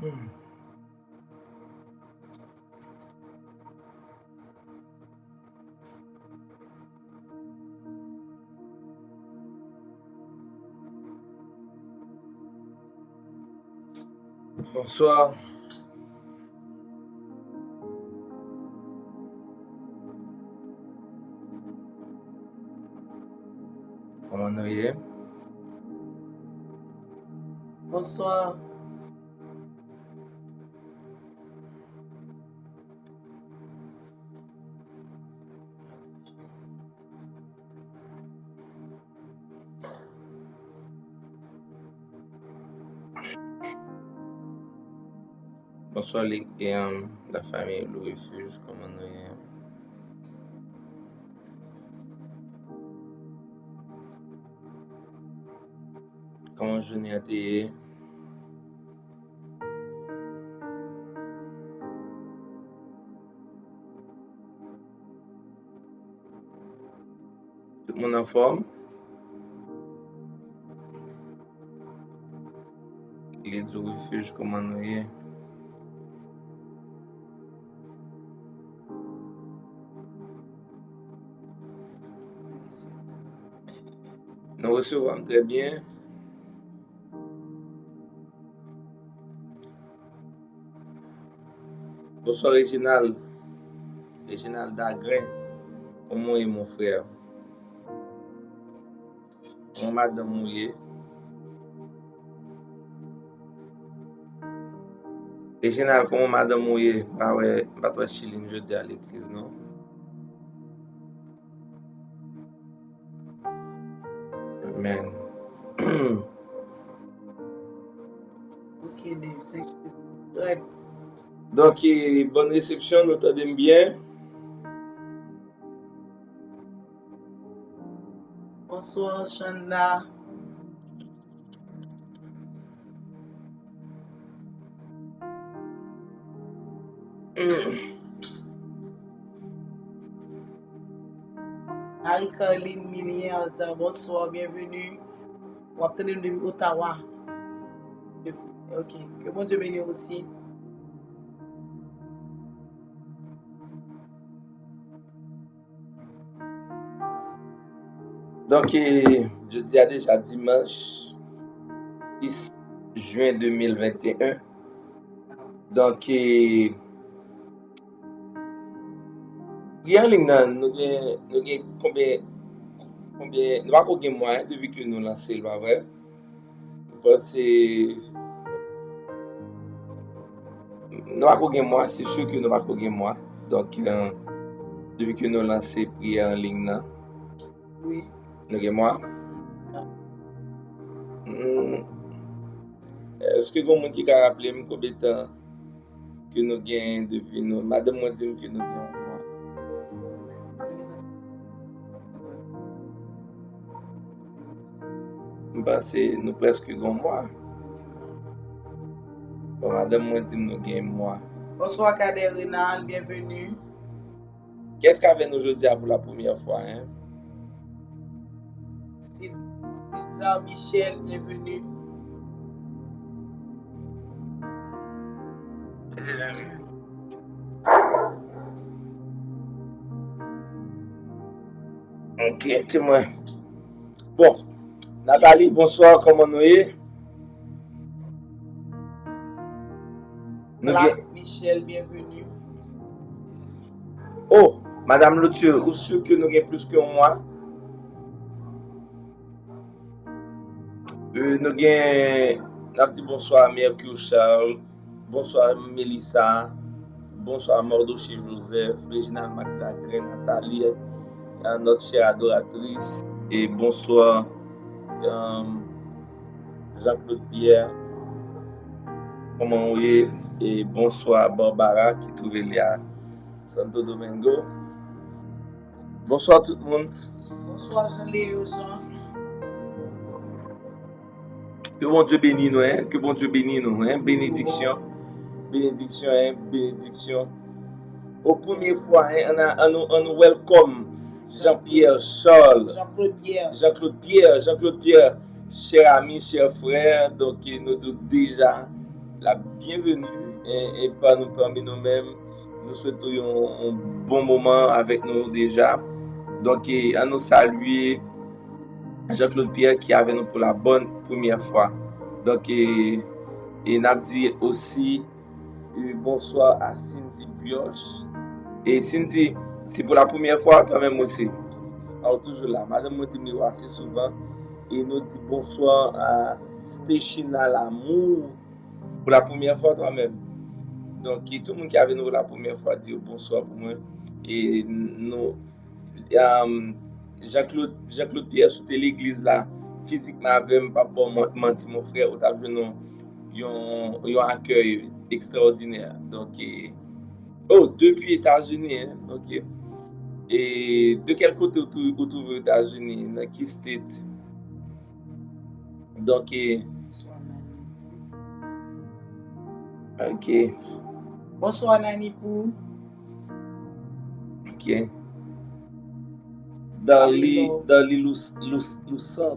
Hmm. Bonsoir. Comment nous y est? Bonsoir. Bonsoir la famille Le Refuge, comment nous y est? Comment je n'ai été? Tout le monde en forme? L'église Le Refuge, comment nous y est? Nous recevons très bien. Bonsoir Réginald. Réginald Dagrin. Comment est mon frère? Comment madame Mouillé? Réginald, comment madame Mouillé? Bah ouais, bah toi Chiline jeudi à l'église, non? Amen. Ok, Dave, 5. Ouais. Donc, bonne réception, nous t'aidons bien. Bonsoir, Chanda. Marie-Caroline Milliers, bonsoir, bienvenue. On va obtenir de Ottawa. Ok, que bon Dieu bénisse aussi. Donc, je dis à déjà dimanche 6 juin 2021. Donc, en ligne, nous avons combien, nous avons combien de mois depuis que nous lançons le vrai? Parce que nous avons combien de mois, c'est sûr que nous avons combien de mois. Donc, depuis que nous lançons prière en ligne, oui. Nous avons mois. Est-ce que vous avez qui a rappelé combien de temps que nous avons depuis nous? Madame m'a dit que nous avons. C'est nous presque un mois. Bon, madame m'a dit nous avons un mois. Bonsoir Kaderina, bienvenue. Qu'est-ce qu'avait nous aujourd'hui pour la première fois? Hein? Sida Michel, bienvenue. Ok, témoin. Bon, Nathalie, bonsoir, comment nous est? Michel, bienvenue. Oh, Madame Loutier, vous sûr que nous avons plus qu'un mois? Nous avons un petit bonsoir à Mercure Charles, bonsoir Mélissa, bonsoir Mordoché Joseph, Réginald Max Dagrin, Nathalie, notre chère adoratrice, et bonsoir Jean-Claude Pierre, comment vous êtes? Et bonsoir Barbara qui trouve là à Santo Domingo. Bonsoir tout le monde. Bonsoir Jean-Léo Jean. Que bon Dieu bénisse nous, hein? Que bon Dieu bénisse nous, hein? Bénédiction, bénédiction, hein? Bénédiction. Au première fois, hein, on nous welcome Jean-Pierre Charles. Jean-Claude Pierre, cher ami, cher frère. Donc, nous tous déjà la bienvenue et parmi nous-mêmes. Nous souhaitons un bon moment avec nous déjà. Donc, à nous saluer Jean-Claude Pierre qui est avec nous pour la bonne première fois. Donc, n'a dit aussi bonsoir à Cindy Bioche. Et Cindy, c'est pour la première fois toi-même aussi. Alors, toujours là. Madame Moti me voit assez souvent. Et nous dit bonsoir à Stéchina Lamour pour la première fois toi-même. Donc, tout le monde qui est avec nous pour la première fois dit bonsoir pour moi. Et nous, Jean-Claude Pierre, c'était l'église là, physiquement avec pas pour mentir mon frère, au table un accueil extraordinaire. Donc, depuis États-Unis, hein, ok. Et de quel côté vous trouvez aux États-Unis, dans quel state? Donc, ok. Bonsoir Nanipou. Ok. Dans les Lusanda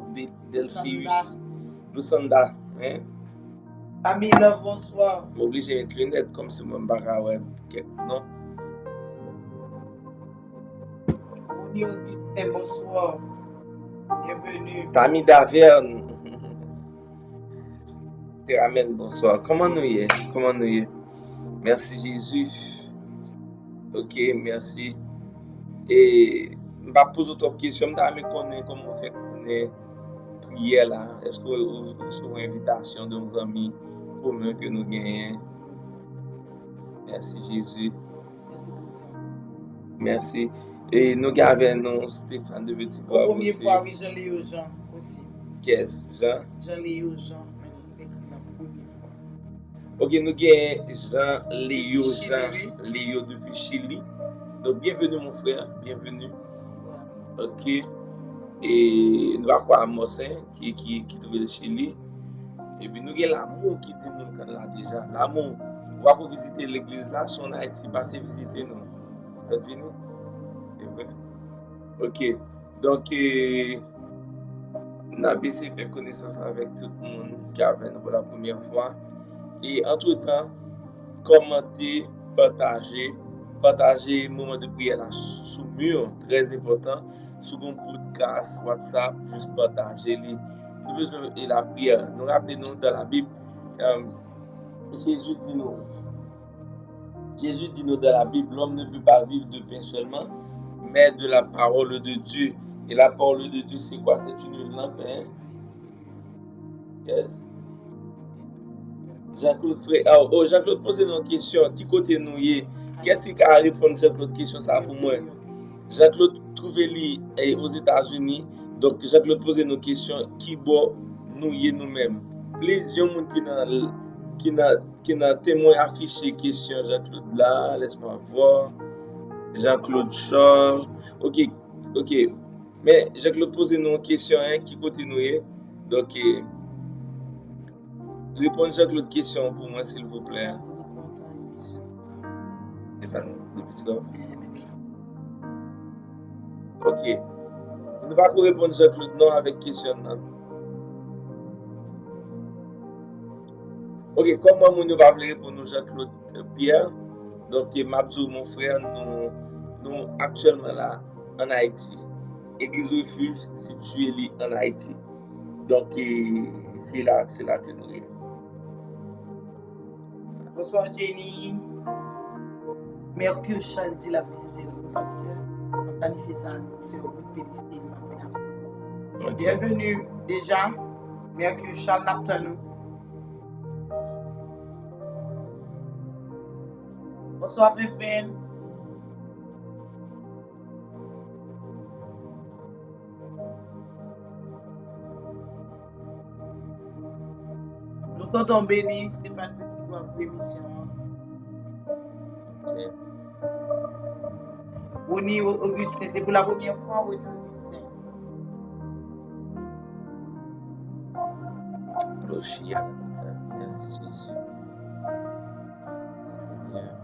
del Sirius. Lusanda, hein? Famille Love, bonsoir. M'oblige à mettre lunettes comme si mon barra web, non? Mouni Augustin, bonsoir. Bienvenue. Tammy Daverne. Te ramène, bonsoir. Comment nous y est? Comment nous y est? Merci Jésus. Ok, merci. Et je vais poser d'autres questions. Je vais connaître comment on fait prière là. Est-ce que vous avez une invitation de nos amis communs que nous gagnons? Merci Jésus. Merci. Et nous avons Stéphane de Petit Bois. Première fois, oui, Jean-Léo Jean aussi. Qu'est-ce, Jean? Jean-Léo Jean. Ok, nous avons Jean-Léo Jean Léo depuis Chili. Donc, bienvenue mon frère, bienvenue. Ok. Et nous avons Amos qui trouve le Chili. Et puis nous avons l'amour qui dit nous quand là déjà. L'amour. On va pour visiter l'église là, son Haïti, passer visiter nous. Vous êtes venus? Ok. Donc, nous avons essayé de faire connaissance avec tout le monde qui est venu pour la première fois. Et entre-temps, commentez, partagez le moment de prière là sous mur, très important. Sous mon podcast, WhatsApp, juste partagez-les. Nous avons besoin de la prière. Nous rappelons dans la Bible, Jésus dit nous dans la Bible, l'homme ne peut pas vivre de pain seulement, mais de la parole de Dieu. Et la parole de Dieu, c'est quoi? C'est une lampe, hein? Yes. Jean-Claude frère, Jean-Claude pose une question. Qui côté nous y est? Qu'est-ce qui a répondu Jean-Claude question ça pour moi? Jean-Claude trouvé aux États-Unis. Donc Jean-Claude pose une question qui bon nous y est nous-mêmes. Please, il y a un monde qui n'a témoin affiché question Jean-Claude là, laisse-moi voir. Jean-Claude Charles. OK. Mais Jean-Claude pose une question hein, qui côté nous y est. Donc répondez à l'autre question pour moi, s'il vous plaît. Ok. Nous ne pouvons pas répondre à l'autre non avec question. Non. Ok, comment nous ne pouvons pas répondre à Jean-Claude Pierre? Donc, Mabzou, mon frère, nous actuellement là en Haïti. Église refuge située en Haïti. Donc, c'est là que nous sommes. Bonsoir Jenny. Mercure Charles dit la visite nous parce que on planifie ça sur route Pélisté. Okay. Bienvenue déjà. Mercure Charles n'attend nous. Bonsoir Féfé. Nous comptons béni Stéphane Petit pour l'émission. Okay. Oni Augustin, c'est pour la première fois Oni Augustin. Merci Jésus. Merci Seigneur.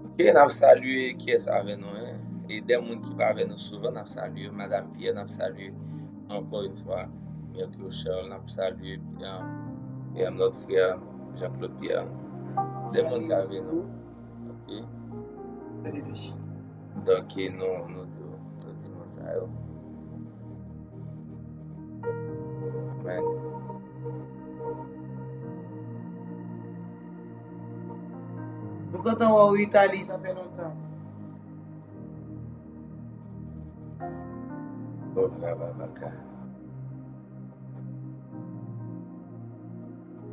Ok, on a salué qui est avec nous. Hein? et des gens qui parlent avec nous souvent, nous saluons Madame Pierre, nous saluons encore une fois Mercure Charles, nous saluons et notre frère Jean-Claude Pierre. Des gens qui parlent avec nous. Ok. Donc, nous disons ça. Amen. Nous comptons en Italie, ça fait longtemps. Oh là là.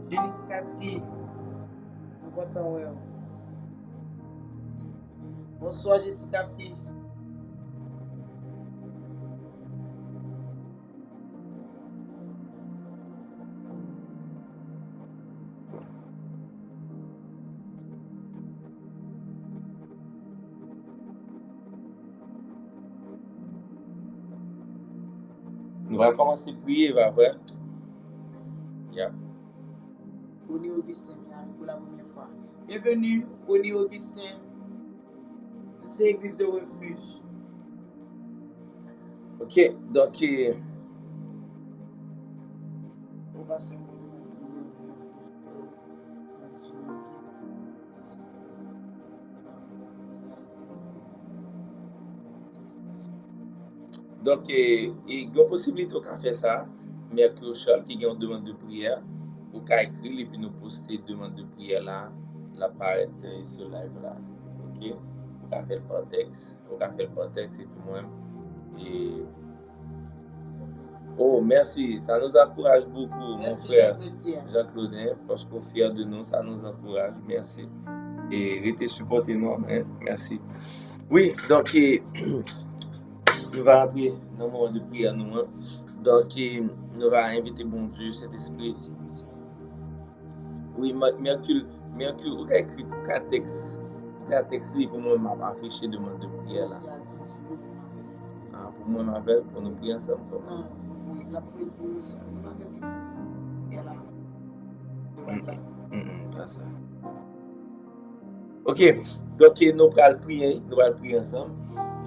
Janice Cathy, nous comptons en bonsoir Jessica Fils. Nous allons commencer à prier, va vrai? Yeah. Oni Augustin, pour la première fois. Bienvenue, Oni Augustin. C'est l'église de refuge. Ok, donc. On va se donc, il y a une possibilité de faire ça. Mercure Charles qui a une demande de prière. Ou qu'à écrire et puis nous poster demande de prière là. La paraît sur live là. Ok? On va faire le texte. On va faire le texte et puis moi. Et. Oh, merci. Ça nous encourage beaucoup, merci, mon frère Jean-Claude, parce qu'on est fiers de nous. Ça nous encourage. Merci. Et restez supportés nous. Hein? Merci. Oui, donc. Nous allons entrer dans le moment de prière. Nous, hein? Donc, nous allons inviter bon Dieu, cet esprit. Oui, Mercure, vous avez écrit un texte pour moi, m'a affiché demande de prière là. Ah, pour moi, m'appelle pour nous prier ensemble. Non, oui, la prière pour nous, pas ça. Ok, donc nous allons prier ensemble.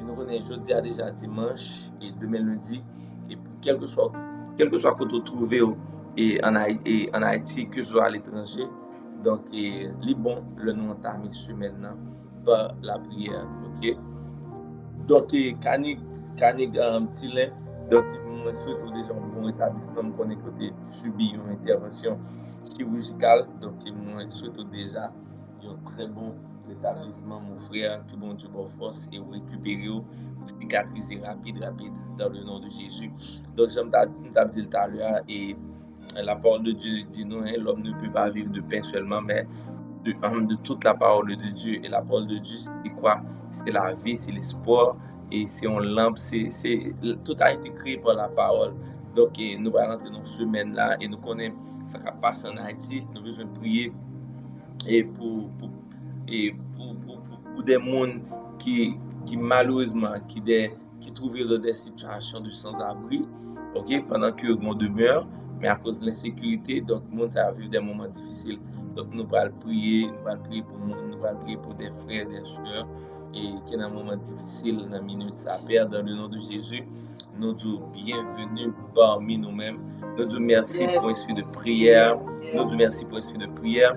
Et nous connaissons jeudi à déjà dimanche et demain lundi. Et pour quel que soit que vous trouvez en Haïti, que ce soit à l'étranger, donc les bon le nous entamer maintenant par la prière. Ok. Donc Canig Tilin, donc moi surtout déjà un bon établissement, me connais côté subi une intervention chirurgicale, donc moi surtout déjà un très bon établissement, mon frère, que bon Dieu bonne force et récupérer ou cicatriser rapide dans le nom de Jésus. Donc j'aime t'as dit tout à l'heure et la parole de Dieu dit non, hein, l'homme ne peut pas vivre de pain seulement, mais de toute la parole de Dieu. Et la parole de Dieu, c'est quoi? C'est la vie, c'est l'espoir, et c'est une lampe, tout a été créé par la parole. Donc, nous allons rentrer dans cette semaine-là, et nous connaissons ce qui passe en Haïti. Nous avons besoin de prier et pour des gens qui malheureusement, qui trouvent dans des situations de sans-abri, ok, pendant que on demeure, mais à cause de l'insécurité, donc le monde a vécu des moments difficiles. Donc nous allons prier pour nous, nous allons prier pour des frères, des soeurs, et qui sont dans un moment difficile, dans la minute ça perd, dans le nom de Jésus. Nous disons bienvenue parmi nous-mêmes. Nous disons merci pour l'esprit de prière. Nous disons merci pour l'esprit de prière.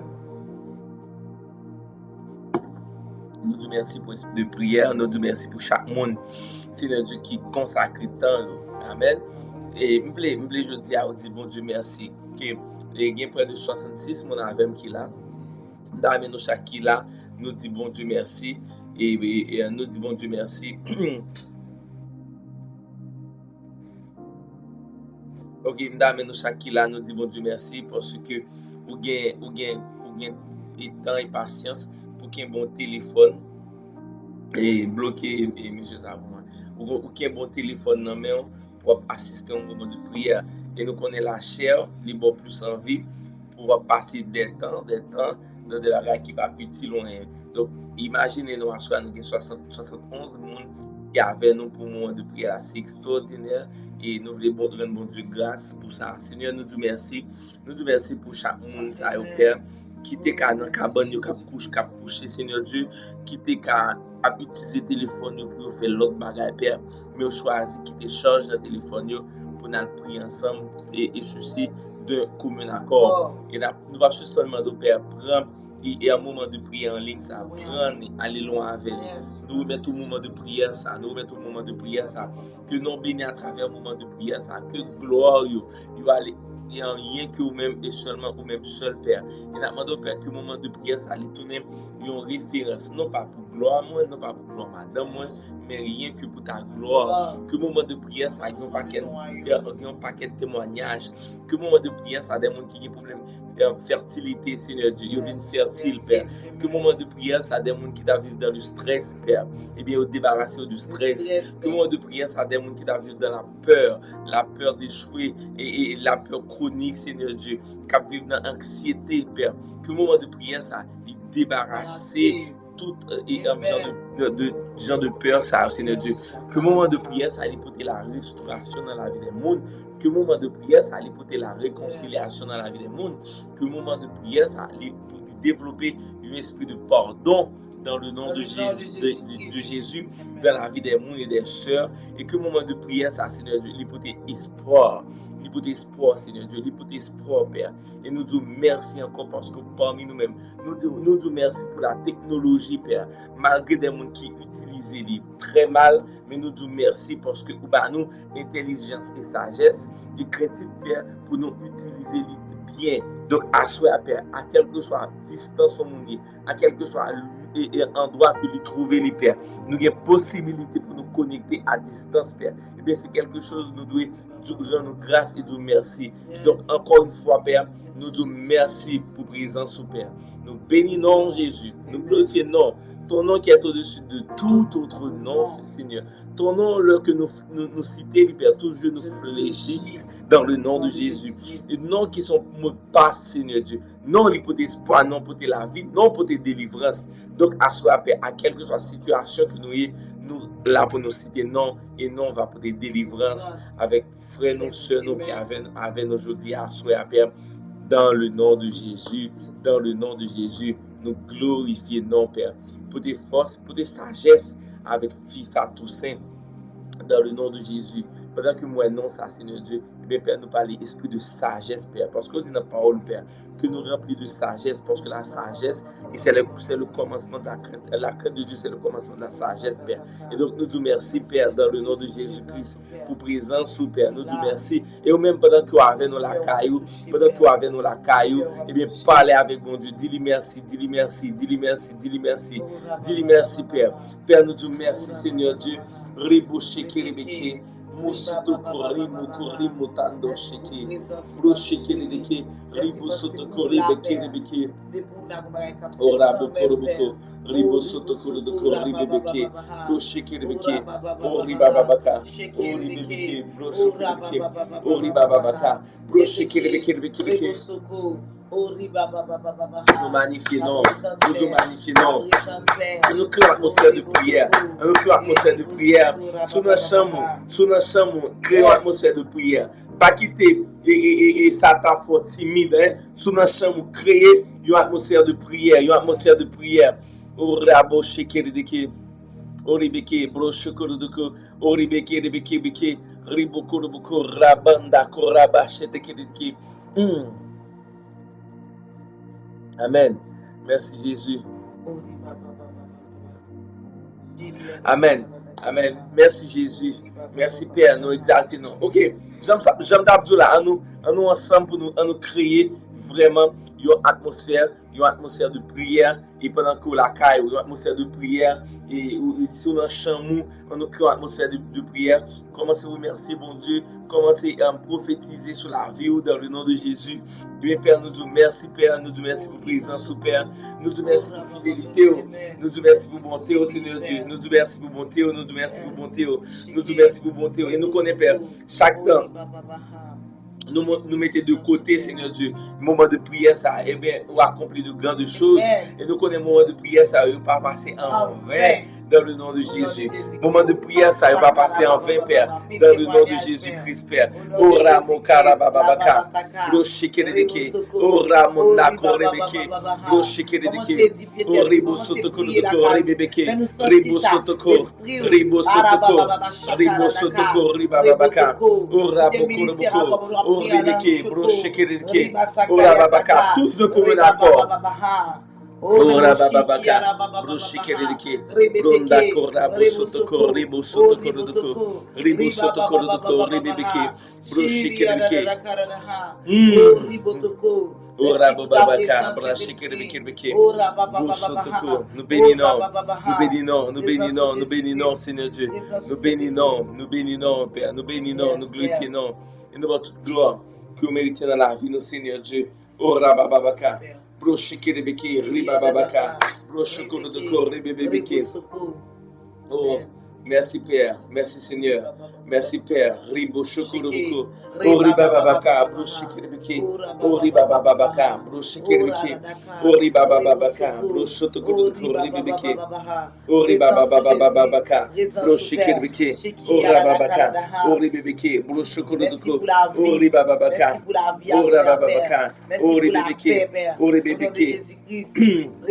Nous disons merci pour l'esprit de prière. Nous disons merci pour chaque monde. C'est le Dieu qui consacre tant. Amen. Et je dis à vous, bon Dieu merci. Il y a près de 66 mon avec qui là. Dans nous chaque qui là, nous disons bon Dieu merci. Et nous disons bon Dieu merci. Ok, dans nous chaque qui là, nous disons bon Dieu merci parce que vous avez temps et patience pour qu'il y ait un bon téléphone et bloqué et monsieur Savon. Ou qu'il y ait un bon téléphone dans main pour assister au moment de prière. Et nous connaissons la chair, les bon plus envie pour passer des temps dans des bagages qui va plus loin. Donc, imaginez-nous à soi, nous avons 71 personnes qui avaient nous pour le moment de prière. C'est extraordinaire et nous voulons rendre bon Dieu grâce pour ça. Seigneur, nous disons merci. Nous disons merci pour chaque monde, ça, Père, qui te dans cabane, qui couche, Seigneur Dieu, qui te à utiliser le téléphone pour faire l'autre bagage, Père. Mais on choisit qui te charge le téléphone pour nous prier ensemble et ceci de commun accord. Et nous va juste demander au Père, prendre et un moment de prière en ligne, ça prendre, aller loin avec nous. Nous remettons au moment de prière, ça. Nous remettons au moment de prière, ça. Que nous bénissons à travers le moment de prière, ça. Que gloire, il va aller. Et en rien que vous-même et seulement vous-même seul, Père. Et nous demandons, Père, que le moment de prière, ça allait tourner une référence, non pas pour gloire moi, non pas pour gloire madame moi, mais rien que pour ta gloire. Que le moment de prière, ça a un paquet de témoignages. Que le moment de prière, ça a des gens qui ont des problèmes de fertilité, Seigneur Dieu. Ils viennent fertile, Père. Que le moment de prière, ça a des gens qui vivent dans le stress, Père. Eh bien, au débarrasser du stress. Que le moment de prière, ça a des gens qui vivent dans la peur d'échouer et la peur chronique, Seigneur Dieu, qui vivent dans l'anxiété, Père. Que le moment de prière, ça débarrasser tout genre de peur, ça, Seigneur Dieu. Que le moment de prière, ça allait porter la restauration dans la vie des mondes. Que le moment de prière, ça allait porter la réconciliation dans la vie des mondes. Que le moment de prière, ça allait développer un esprit de pardon dans le nom de Jésus, dans la vie des mondes et des sœurs. Et que le moment de prière, ça, Seigneur Dieu, il porter espoir. Il porter espoir, Seigneur Dieu. Il porter espoir, Père. Et nous disons merci encore parce que parmi nous-mêmes, nous disons merci pour la technologie, Père. Malgré des gens qui utilisent les très mal, mais nous disons merci parce que nous intelligence et sagesse et créatif, Père, pour nous utiliser les bien. Donc, à soi, Père, à quelle que soit la distance au monde, à quel que soit l'endroit que nous trouvons, les Père, nous avons possibilité pour nous connecter à distance, Père. Et bien, c'est quelque chose que nous devons rendre grâce et dire merci. Donc, encore une fois, Père, nous disons merci pour présence, Père. Nous bénissons Jésus, nous glorifions ton nom qui est au-dessus de tout autre nom, Seigneur. Ton nom, là, que nous citons, Père, toujours nous fléchit dans le nom de Jésus. Les noms qui sont pas, Seigneur Dieu. Non pour l'espoir, non pour la vie, non pour tes délivrances. Donc, à soi, Père, à quelle que soit la situation que nous ayons, nous là pour nous citer non, et non va pour tes délivrances avec frères, nos soeurs, nous qui avaient aujourd'hui à soi, Père, dans le nom de Jésus, dans le nom de Jésus, nous glorifions, non, Père, pour tes forces, pour tes sagesses avec FIFA Toussaint, dans le nom de Jésus. Pendant que moi, non, ça, Seigneur Dieu, bien, Père, nous parlons esprit de sagesse, Père, parce que dit dans la parole, Père, que nous remplis de sagesse, parce que la sagesse, c'est le commencement de la crainte de Dieu, c'est le commencement de la sagesse, Père. Et donc, nous disons merci, Père, dans le nom de Jésus-Christ, pour présence, Père. Nous disons merci. Et même pendant que vous avez nous la caillou, et bien, parlez avec mon Dieu, dis-lui merci, dis-lui merci, dis-lui merci, dis-lui merci, dis-lui merci, Père. Père, nous disons merci, Seigneur Dieu. Ribouché Kiribeke, Mousito Kori Mutando Shiki, Brushiki Libeke, Ribusoto Kori Bekiribeke, Orabo Koroboko, Ribusoto Kori Bebeke, Brushiki Libeke, Oribabaka, Oribeke, Brushiki, Oribabaka, Brushiki Libeke. Nous magnifions, nous magnifions. Nous créons l'atmosphère de prière. Nous créons l'atmosphère de prière. Sous nos chambres, créons l'atmosphère de prière. Pas quitter et Satan fort timide. Sous nos chambres, créer une atmosphère de prière. Une atmosphère de prière. Orabo shekere oribeke broshokoro oribeke rebeke beke ribokoro rabanda koraba shetekeke. Amen. Merci Jésus. Amen. Amen. Merci Jésus. Merci Père. Nous exaltons. Ok. J'aime d'Abdoula. Nous ensemble pour nous créer vraiment une atmosphère de prière. Et pendant que la caille, une atmosphère de prière. Et sur notre chambre, on crée une atmosphère de prière. Commencez à remercier bon Dieu. Commencez à prophétiser sur la vie dans le nom de Jésus. Bien, Père, nous disons merci, Père. Nous disons merci pour présence, Père. Nous disons merci pour fidélité. Nous disons merci pour bonté, Seigneur Dieu. Nous disons merci pour bonté. Nous disons merci pour bonté. Nous disons merci pour bonté. Et nous connaissons, Père, chaque temps. Nous mettons de côté, Seigneur Dieu, le moment de prière, ça, eh bien, on accomplit de grandes choses. Et nous connaissons le moment de prière, ça, ne va pas passer en vain. dans le nom de Jésus. Moment de prière, ça ne va pas passer en vain, Père, dans le nom de Jésus-Christ, Père. Oh Ramon Karababaka, Bro Shikeleke, oh Ramon Nakorebeke, Bro Shikeleke, oh Ribo Sotoko, Rebeke, Ribo Sotoko, Ribo Sotoko, Ribo Sotoko, Ribabaka, oh Raboko, oh Rebeke, Bro Shikeleke, oh Rababaka, tous de commun accord. Ora bababaka, brushikereke, bronda korda, busotoko, ribo sotoko, ribo sotoko, ribibeke, brushikereke. Ora bababaka, brushikereke, busotoko. Nous bénissons, nous bénissons, nous bénissons, Seigneur Dieu. Nous bénissons, Père, nous bénissons, nous glorifions. Et nous avons toute gloire que vous méritez dans la vie, nous, Seigneur Dieu. Ora bababaka. Broshikirebeke, Ribababaka, Broshokorodoko, Ribebeke. Oh, merci Père, merci Seigneur, merci Père, Ribo Shokorodoko, Oh Ribababaka, Broshikirebeke, Oh Ribababaka, Broshikirebeke, Oh Ribababaka, Broshokorodoko, Ribebeke, Oh Ribabababaka, Broshikirebeke, Oh Rababaka, Oh Ribebeke, Broshokorodoko, Oh Ribababaka, Oh Rababaka, Oh Ribebeke, Oh Ribebeke.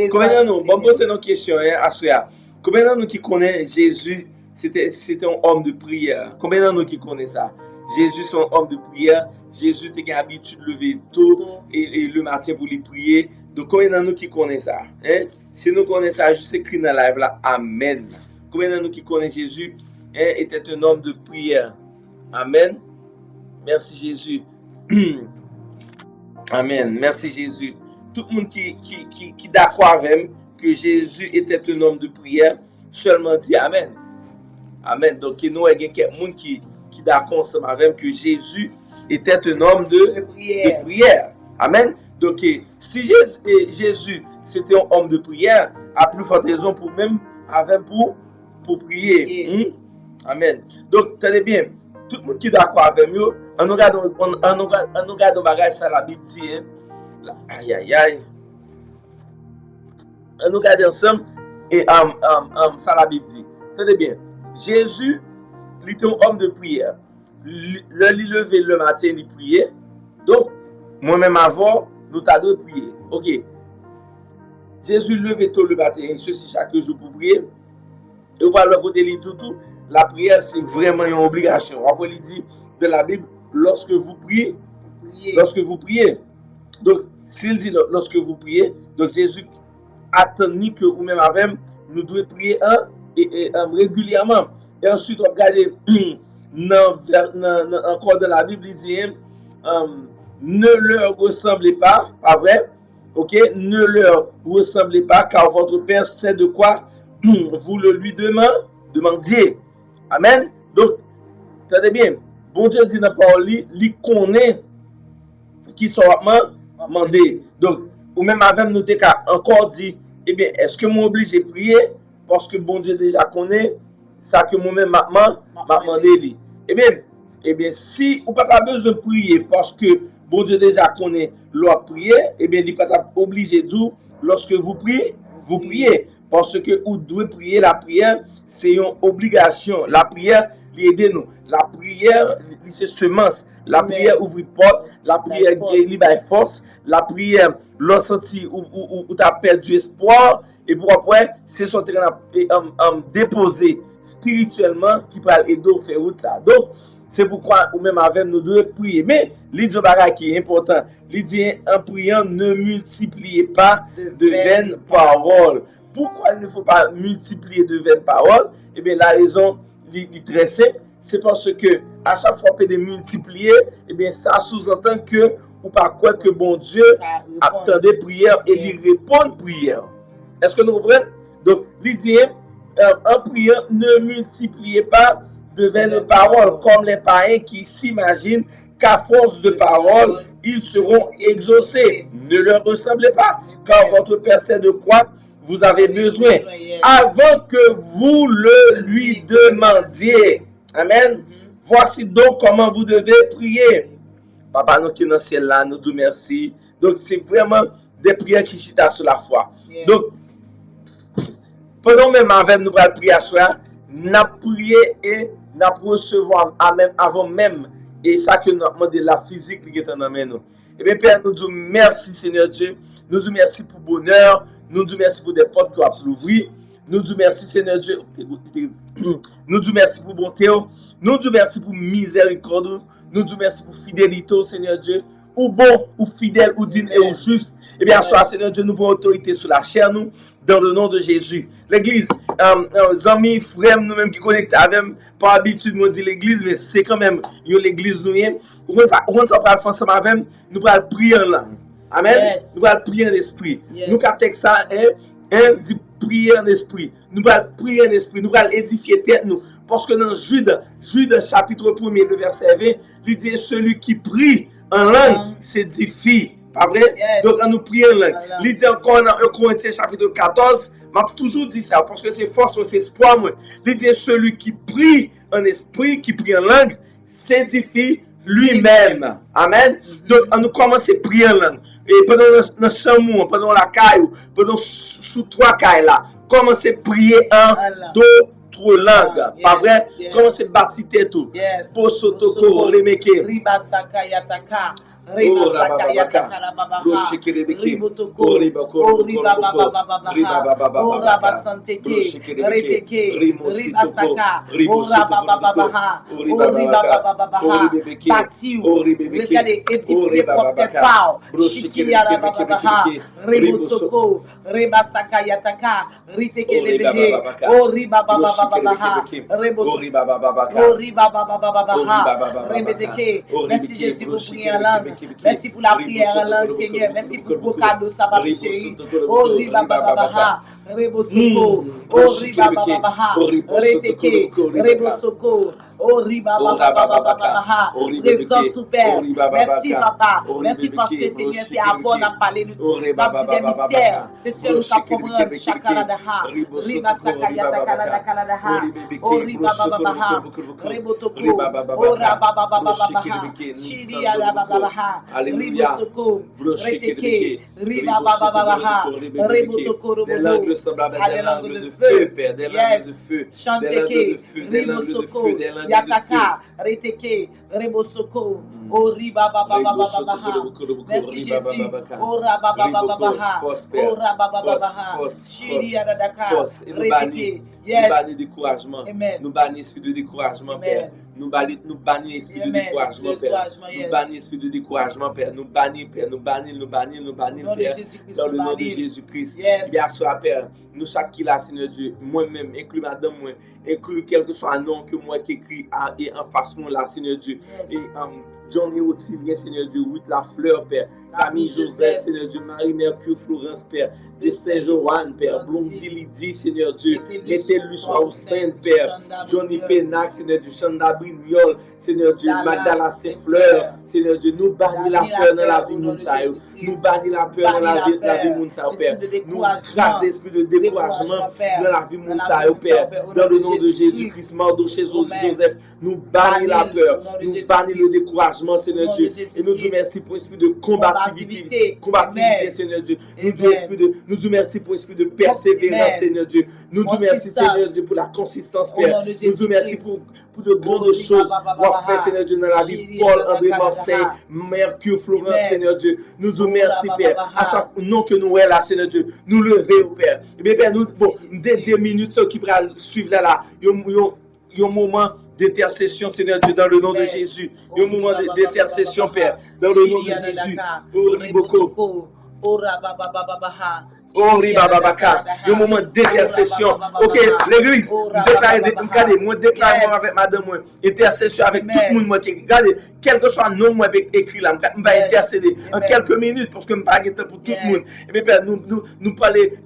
Combien de nous, bon, poser nos questions, à cela. Combien de nous qui connaissent Jésus, c'était un homme de prière? Combien de nous qui connaissent ça? Jésus, c'est un homme de prière. Jésus a l'habitude de lever tôt et le matin pour lui prier. Donc, combien de nous qui connaissent ça? Hein? Si nous connaissons ça, juste écrit dans la live là. Amen. Combien de nous qui connaissent Jésus était un homme de prière? Amen. Merci Jésus. Amen. Merci Jésus. Tout le monde qui d'accord avec que Jésus était un homme de prière, seulement dit Amen. Amen. Donc, nous avons quelqu'un qui d'accord ensemble avec que Jésus était un homme de prière. Amen. Donc, si Jésus c'était un homme de prière, à plus forte raison pour même avec pour prier. Amen. Donc, tenez bien, tout le monde qui est d'accord avec nous, on regarde le bagage ça la Bible dit. Aïe aïe aïe. On nous regarde ensemble et ça la Bible dit. Tenez bien, Jésus, il était un homme de prière. Il levé le matin, il priait. Donc, moi-même avant, nous t'avons prié. Ok. Jésus levait tôt le matin et ceci chaque jour pour prier. Et on va le côté lui tout. La prière, c'est vraiment une obligation. Après, il dit de la Bible, lorsque vous priez. Donc, s'il dit lorsque vous priez, donc Jésus attend que ou même avec nous devons prier régulièrement. Et ensuite, on regarde encore dans la Bible, il dit ne leur ressemblez pas, pas vrai? Ok? Ne leur ressemblez pas, car votre Père sait de quoi vous le lui demandiez. Amen. Donc, tenez bien, bon Dieu dit dans la parole, il connaît qui sont demandés. Donc, ou même avec nous, encore dit, eh bien, est-ce que moi obligé de prier parce que bon Dieu déjà connaît ça que moi-même m'a demandé. Eh bien, si vous n'avez pas besoin de prier parce que bon Dieu déjà connaît l'ordre prier, eh bien, il n'est pas obligé de dire, lorsque vous priez. Parce que vous devez prier, la prière, c'est une obligation. La prière, aide nous. La prière, c'est semence. La prière ouvre porte. La prière libère force. La prière, lorsque tu as perdu espoir, et pour après, c'est sortir déposer spirituellement qui peut aider au faire route là. Donc, c'est pourquoi, ou même avec nous devons prier. Mais, l'idée qui est important, l'idée en priant, ne multipliez pas de vaines paroles. Pourquoi il ne faut pas multiplier de vaines paroles? Eh bien, la raison est très simple. C'est parce que à chaque fois que vous multipliez, eh bien, ça sous-entend que ou pas quoi que bon Dieu attend des prières et il répond prière. Est-ce que nous comprenons? Donc, l'idée, en priant, ne multipliez pas de vaines paroles comme les païens qui s'imaginent qu'à force de paroles, ils seront exaucés. Ne leur ressemblez pas, car votre Père sait de quoi vous avez besoin avant que vous le lui demandiez. Amen. Voici donc comment vous devez prier. Papa, nous qui sommes dans le ciel là, nous disons merci. Donc, c'est vraiment des prières qui chitent sur la foi. Donc, pendant même avec nous pour prier à soi, n'a prié et n'a recevoir avant même et ça que nous demandé la physique qui est dans nous. Et bien Père, nous disons merci Seigneur Dieu, nous disons merci pour bonheur, nous disons merci pour des portes qui ont ouvert, nous disons merci Seigneur Dieu, nous disons merci pour bonté, nous disons merci pour miséricorde, nous disons merci pour fidélité Seigneur Dieu, ou bon, ou fidèle, ou digne et ou juste. Et bien, soit Seigneur Dieu, nous prenons autorité sur la chair, nous, dans le nom de Jésus. L'église, amis, frères, nous-mêmes qui connectent avec, par habitude, nous dit l'église, mais c'est quand même l'église nous est. On va faire ensemble avec, nous allons prier en langue. Amen. Yes. Nous allons prier en esprit. Yes. Nous captons ça, dit prier en esprit. Nous allons prier en esprit. Nous allons édifier tête nous. Parce que dans Jude chapitre 1er, le verset 20, il dit celui qui prie en langue s'édifie. Pas vrai? Yes. Donc, nous prions en langue. Il dit encore dans 1 Corinthiens chapitre 14, m'a toujours dit ça parce que c'est force, c'est espoir. Il dit celui qui prie en esprit, qui prie en langue, s'édifie lui-même. Amen. Donc, nous commençons à prier en langue. Et pendant le chamou, pendant la caille, pendant sous trois cailles là, commencez à prier en d'autres langues. Pas vrai? Commencez à bâtir tout. Pour sotoko, remeke. Ribasaka yataka. Ribasaka yataka babaha. Ribotoko. Oribabababaha. Orabasanteke. Reteke. Ribasaka. Orabababaha. Oribabababaha. Patiu. Regardez, édifié pour tes pas. Shikiyara bababaha. Ribosoko. Ribasaka yataka. Riteke lebehe. Oribabababaha. Ribosoko. Oribabababaha. Rebeteke. Merci Jésus pour prier en langue. Merci pour la prière en langue, Seigneur. Merci pour vos cadeaux, ça va chérie. Oh, riba baba Rebosoko. Oh, riba baba Reteke. Rebosoko. Oh, riba baba présence sous Père. Merci, Papa. Merci parce que, Seigneur, c'est avant de parler de tout. Des mystères. C'est sûr nous qu'à comprendre Chakaladaha. Riba Sakayata Kaladaha. Oh, riba baba Rebotoko. Oh, rababa Shiri Baba. Ribosoko, Reteke, Riba Baba, Rebotoko, des langues semblables à des langues de feu, Père, des langues de feu, Chanteke, Ribosoko, Yataka, Reteke, Rebosoko, O Riba Baba. Merci Jésus, O Rabba Baba, O Rabba Baba, Shiri Adadaka, Reteke, nous bannissons découragement, nous bannissons esprit de découragement, Père. Nous bannissons esprit de découragement, Père. Nous bannissons esprit de découragement, Père. Nous bannissons, Père. Nous bannissons, Père. Dans le nom de Jésus-Christ. Bien sûr, Père. Nous, chaque qui là, Seigneur Dieu, moi-même, inclus madame, moi, inclus quel que soit un nom que moi qui écris et en face moi là, Seigneur Dieu. Et Johnny Otilien, Seigneur Dieu, Ruth Lafleur, Père, Camille Joseph, Seigneur Dieu, Marie Mercure, Florence, Père, Destin Joanne, Père, Blondie Lydie, Seigneur Dieu, mettez-lui soit au sein, Père, Johnny Pénac, Seigneur Dieu, Chanda Brignol, Seigneur Dieu, Magdala Fleur, Seigneur Dieu, nous bannissons la peur dans la vie Mounsaïo, nous bannissons la peur dans la vie Mounsaïo, Père, nous grâce esprit de découragement dans la vie Mounsaïo, Père, dans le nom de Jésus-Christ, Mardoché Joseph, nous bannissons la peur, nous bannissons le découragement, Seigneur Dieu, et nous disons merci pour l'esprit de combativité, Seigneur Dieu. Nous disons merci pour l'esprit de persévérance, Seigneur Dieu. Nous disons merci, Seigneur Dieu, pour la consistance, Père. Nous disons merci pour de grandes choses qu'on fait, Seigneur Dieu, dans la vie. Paul, André Marseille, Mercure, Florence, Seigneur Dieu. Nous disons merci, Père. À chaque nom que nous est là, Seigneur Dieu, nous lever, Père. Et bien, Père, nous, dès 10 minutes, ceux qui pourraient suivre là, il y a un moment d'intercession, Seigneur Dieu, dans le nom de Jésus. Il y a un moment d'intercession, Père, dans le nom de Jésus. Oh, Ribababaka, un moment d'intercession. Ok, l'église, moi déclare avec madame, intercession avec tout le monde. Regardez, quel que soit le nom écrit là, je vais intercéder en quelques minutes parce que je ne vais pas pour tout le monde. Et bien, Père, nous parler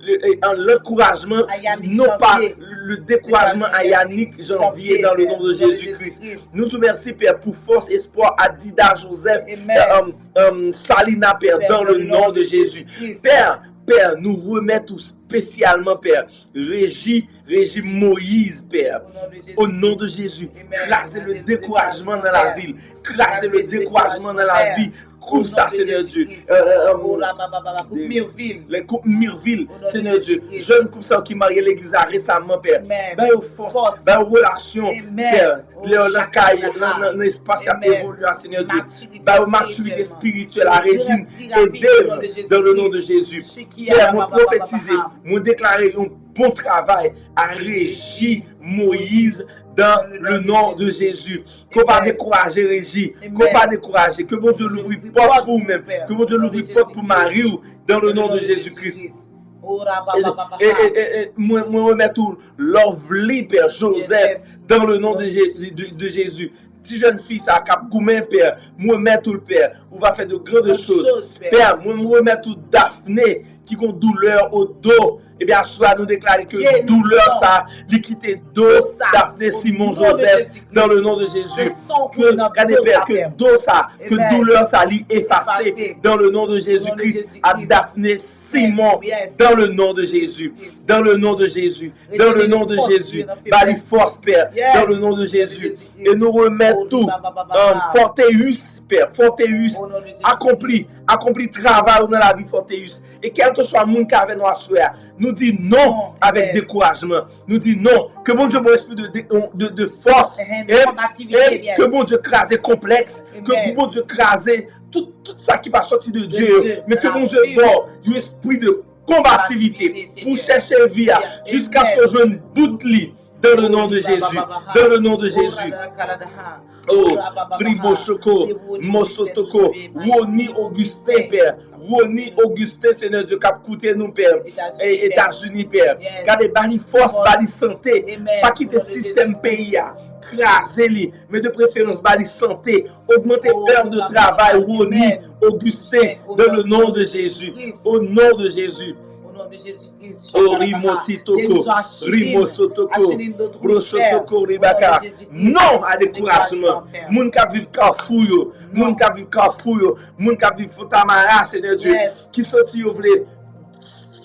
l'encouragement, non pas le découragement à Yannick Janvier dans le nom de Jésus-Christ. Nous te remercions, Père, pour force, espoir, Adida, Joseph, Salina, Père, dans le nom de Jésus. Père, nous remettons spécialement, Père, Régis Moïse, Père, au nom de Jésus. Classez le découragement dans la ville, classez le découragement dans la vie. comme ça, Seigneur Dieu. Les couples Mirville, Seigneur Dieu. Jeunes comme ça qui marient l'église récemment, Père. Ben, force, ben, relation, Père. Dans l'espace à évoluer, Seigneur Dieu. Ben, maturité spirituelle à régime et d'œuvre dans le nom de Jésus. Père, moi prophétiser, moi déclarer un bon travail à Régie Moïse dans le nom de Jésus. Qu'on pas décourager Régie, qu'on pas décourager, que bon Dieu l'ouvre porte pour vous-même, que bon Dieu l'ouvre porte pour Marie dans le nom de Jésus-Christ. Et moi remettre tout Lovely, Père Joseph, dans le nom de Jésus. Si jeune fille, ça a cap gourmet, Père, moi remettre tout le Père, on va faire de grandes choses. Père, moi remettre tout Daphné, qui a douleur au dos. Eh bien, soit nous déclarer que douleur, ça, l'équité dos, Daphné Simon Joseph, dans le nom de Jésus. Que dos, ça, que douleur, ça, effacé, dans le nom de Jésus-Christ, à Daphné Simon, dans le nom de Jésus, dans le nom de Jésus, dans le nom de Jésus, Bali force, Père, dans le nom de Jésus. Et nous remettons tout, Forteus, Père, Forteus, accompli travail dans la vie Forteus. Et quel que soit le monde qui avait nous assurer, nous dit non avec découragement. Nous dit non. Que bon Dieu, mon esprit de force, que bon Dieu crase complexe, que bon Dieu crase tout ça qui va sortir de Dieu. Mais que bon Dieu donne un esprit de combativité pour chercher vie jusqu'à ce que je ne doute lui. Dans le nom de Jésus, dans le nom de Jésus. Oh, Ribo Choko, Mosotoko, Woni Augustin, Père. Woni Augustin, Seigneur Dieu, qui a coûté nous, Père. Et États-Unis, Père. Gardez bali force, bali santé. Pas quitter le système pays, craser, mais de préférence bali santé. Augmenter l'heure de travail, Woni Augustin, dans le nom de Jésus. Au nom de Jésus. De Jésus-Christ. Oh, Rimositoko, Rimosotoko, Brochotoko, Ribaka. Non à découragement. Moun ka vive Kafouyo, moun ka vive Kafouyo, moun ka vive Fotamara, Seigneur Dieu. Qui sorti yo vle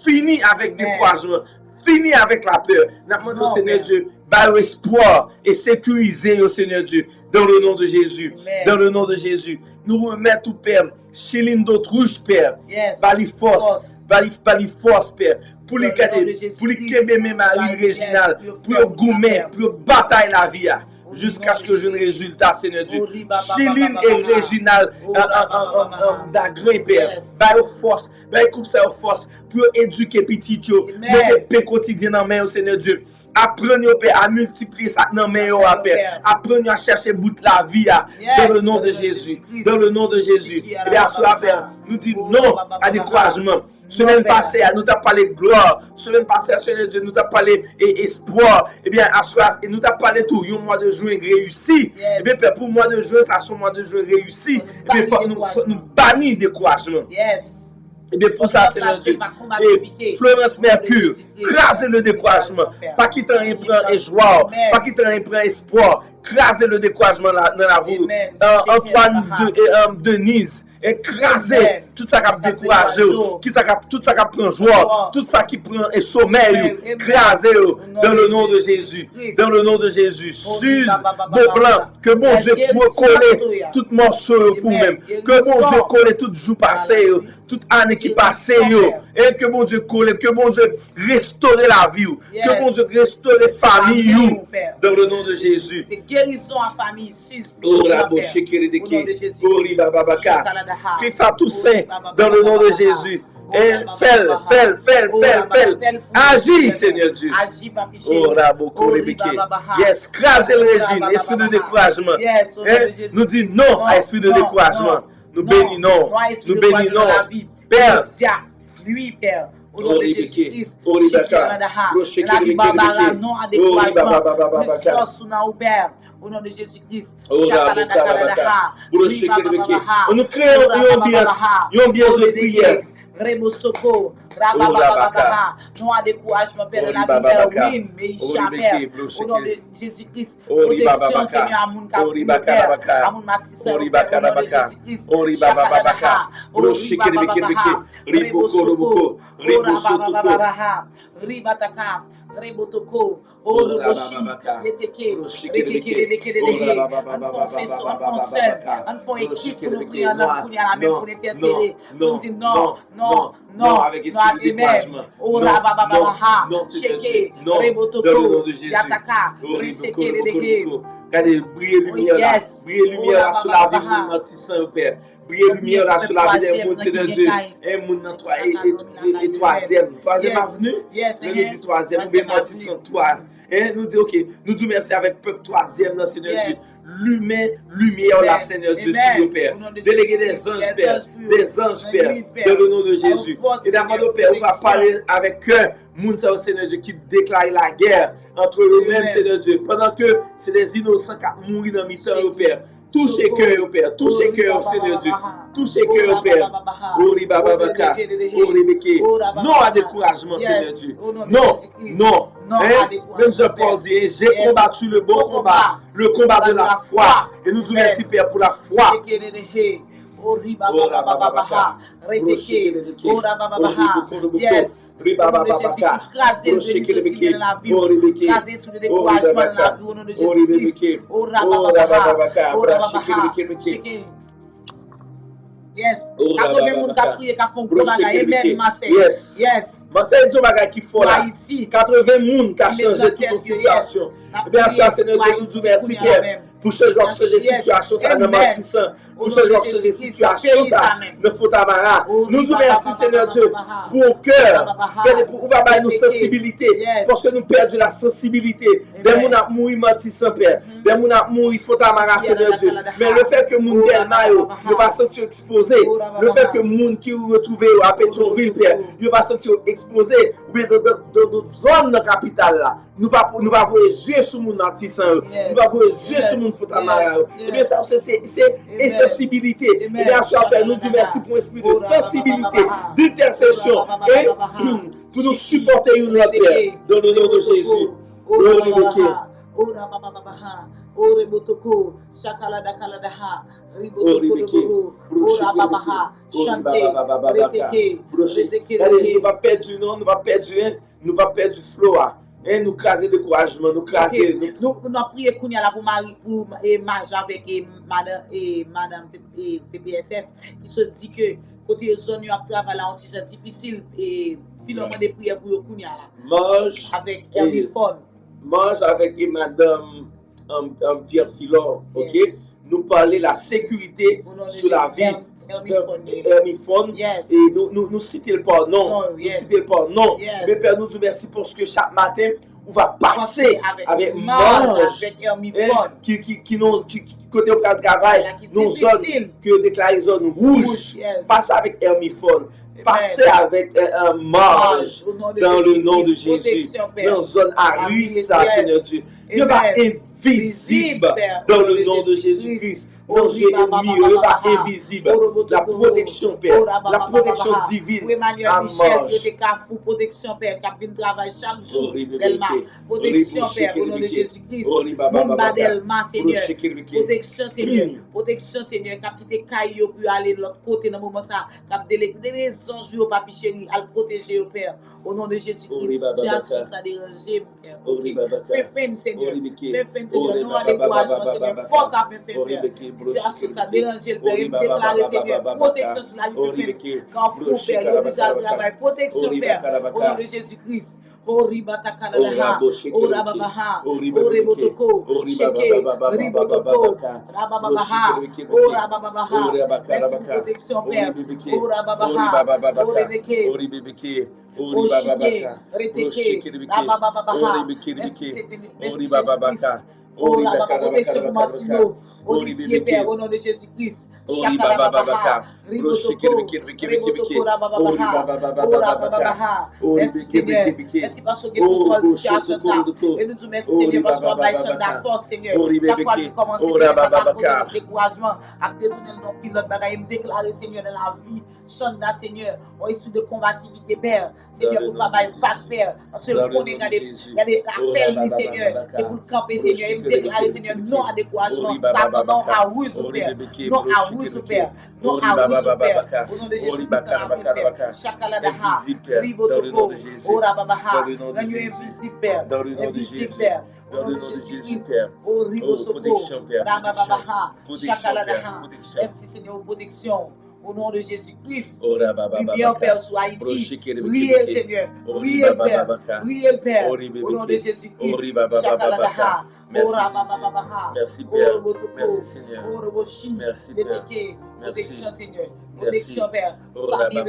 fini avec découragement, fini avec la peur. N'a demandé au Seigneur Dieu, par espoir et sécuriser au Seigneur Dieu. Dans le nom de Jésus. Dans le nom de Jésus. Nous remettons tout, Père. Chiline d'autres rouges, Père. Bali force. Bali force, Père. Pour les garder. Pour les quémer Marie Réginal. Pour gommer. Pour batailler la vie. Jusqu'à ce que je ne résultat, Seigneur Dieu. Chiline et Réginal d'agréé, Père. Bali force. Bali coupe ça force. Pour éduquer petit. Mettez paix quotidien en main au Seigneur Dieu. Apprenez au Père à multiplier ça dans mes Père. Apprenez à chercher bout de la vie dans le nom de Jésus. Dans le nom de Jésus. Et bien, à Père, nous disons non à découragement. Semaine passée, nous t'avons parlé de gloire. Semaine passée, Seigneur Dieu, nous t'avons parlé d'espoir. Et bien, et nous t'avons parlé tout. Un mois de juin réussi. Et bien, Père, pour le mois de juin, ça c'est un mois de juin réussi. Et bien, il faut nous bannir le découragement. Et bien pour ça, Seigneur Dieu, et Florence Mercure, craser le découragement, pas quitter un prend et joie, pas quitter un prend espoir, craser le découragement dans la vie. Antoine Denise, écraser tout ça qui a découragé, tout ça qui prend joie, tout ça qui prend et sommeil, écraser dans le nom de Jésus, dans le nom de Jésus. Suze, bon plan, que bon Dieu pour coller tout morceau pour même, que bon Dieu coller tout jour passé, toute année qui passe, et que bon Dieu colle, que bon Dieu restaure la vie, que bon Dieu restaure la famille, dans le nom de Jésus. C'est guérison en famille, oh la bouche qui est de oh riba babaka, FIFA Toussaint, dans le nom de Jésus. Et fais. Agis, Seigneur Dieu. Agis, papi chéri. Oh, Raboko, Rebeke. Yes, crasez le régime, esprit de découragement. Nous disons non à esprit de découragement. Nous bénissons. Nous bénissons. Père. Lui, Père. Au nom de Jésus-Christ. Non à découragement. Père. Au nom de Jésus-Christ. Nous créons une ambiance de prière. Remosoko, Rababababa, non à découragement, Père, de la vie, Père, oui, mais Père, au nom de Jésus-Christ, protection, Seigneur, à mon Père, à mon Matissa, au nom de Jésus-Christ, Shakadaka, Ribosoko, Ribosoko, Ribataka, Rebotoko, Oroboshi, Yeteke, on seul, on fait équipe pour nous prier en langue, pour la même, pour intercéder. On dit non, avec esprit de découragement. Non, Seigneur, non, dans le nom de Jésus. Regardez, briller lumière là, briller lumière là sur la vie de mon mentissant au Père. Briller lumière là sur la vie des mondes, Seigneur Dieu. Un monde dans toi et troisième avenue. Nous dit troisième, nous mentissant toi. Nous dit ok, nous disons merci avec peuple troisième dans Seigneur Dieu. Lumière là, Seigneur Dieu, s'il vous Père. Déléguer des anges, Père, dans le nom de Jésus. Et d'abord, Père, on va parler avec cœur. Mounsa au Seigneur Dieu qui déclare la guerre entre eux-mêmes, Seigneur Dieu. Pendant que c'est des innocents qui mourent dans mi-temps, au Père. Touchez cœur, au Père. Touchez cœur, Seigneur Dieu. Touchez cœur, au Père. Non à découragement, Seigneur Dieu. Non. Même Jean-Paul dit, j'ai combattu le bon combat, le combat de la foi. Et nous disons merci, Père, pour la foi. Yes. Yes. 80 moun ka priye ka fon gros bagay. Amen, Marseille. Yes. Marseille dit bagay qui font là. 80 moun ka changer toute une situation. Eh bien ça Seigneur Dieu nous dit merci Pierre. Pour changer situation ça ne mentissant. Pour changer situation ça ne faut amara. Nous disons merci Seigneur Dieu pour cœur. On va bailler nos sensibilités parce que nous perdons la sensibilité. Des moun a mouri mentissant Père. Des moun a mouri faut amara Seigneur Dieu. Mais le fait que moun Delma yo ne pas sentir exposé, le fait que moun qui retrouvé à Pétionville Père, ne pas sentir exposé ou bien dans d'autres zones de la capitale là. Nous pas voir les yeux sur moun mentissant. Nous pas voir les yeux sur moun faut amara. Et bien ça c'est insensibilité. Et bien sûr, nous disons merci pour l'esprit de sensibilité, d'intercession et pour nous supporter une autre Père dans le nom de Jésus. Nous va perdre du flow. Et nous craser de couragement, nous craser. Nous prions pour Marie, pour Marge avec Madame PPSF, qui se dit que côté zone a travaillé en petit difficile et finalement des prières pour Kounia là. Marge avec Hermifone. Marge avec Madame Pierre Filon, ok? Nous parler la sécurité sur la vie. Hermifone, et nous citons pas non, mais Père nous merci parce que chaque matin on va passer avec Marge, qui côté au travail, nos zones que déclarent zone rouge, passer avec Hermifone, passer avec Marge dans le nom de Jésus, dans zone à lui ça Seigneur Dieu, il va invisible dans le nom de Jésus-Christ. Nos yeux ennemis, va invisible. La protection, Père. La protection divine. À Marge. Protection, Père. Qui vient travailler chaque jour. Protection, Père. Au nom de Jésus-Christ. Mon Badelma, Seigneur. Protection, Seigneur. Protection, Seigneur. Qui quitté Caillou pour aller de l'autre côté dans le moment ça. Qui délégué des anges au papi chéri à le protéger, Père. Au nom de Jésus-Christ. Situation, ça dérange, Père. Fais fin, Seigneur. Fais fin, Seigneur. Non à découragement, Seigneur. Force à faire fin, Père. Situation ça dérange le Père, il déclare Seigneur, protection sur la vie quand fou Père, il oblige à travailler, protection Père, au nom de Jésus-Christ. Oribata Kanadaha, Orababaha, Orebotoko, Sheke, Ribotoko, Rababaha, Orababaha, merci pour protection Père, Orababaha, Orebeke, Oshike, Reteke, Rababaha, merci Jésus-Christ. Oh, la protection pour Martino, Olivier Père, au nom de Jésus-Christ. Merci Seigneur. Merci parce que vous contrôlez la situation ça. Et nous disons merci Seigneur parce qu'on va essayer de force Seigneur. Chaque fois que nous commençons Seigneur, ça va poser notre découragement, à détourner nos pilotes, bagaille, me déclarer Seigneur dans la vie. Chanda Seigneur, au esprit de combativité Père. Seigneur, pour travailler vague Père. Parce que le connaît, il y a des appels Seigneur. C'est pour le camper Seigneur. Et me déclarer Seigneur, non à découragement, ça non à ruse Père. Non à ruse Père. Non à son Père. Au nom de Jésus, Père. Chakaladaha. Ribotoko. Ora babaha. Rends-nous invisible, Père. Invisible, Père. Au nom de Jésus-Christ. Oh, Ribotoko. Rababaha. Chakaladaha. Merci, Seigneur, protection. Au nom de Jésus-Christ, lumière, Père, sur Haïti. Priez, Seigneur. Priez, Père. Priez, Père. Au nom de Jésus-Christ. Chakaladaha. Merci, Père. Merci, Seigneur. Merci, Père. Protection, Seigneur. Protection, Père. Famille,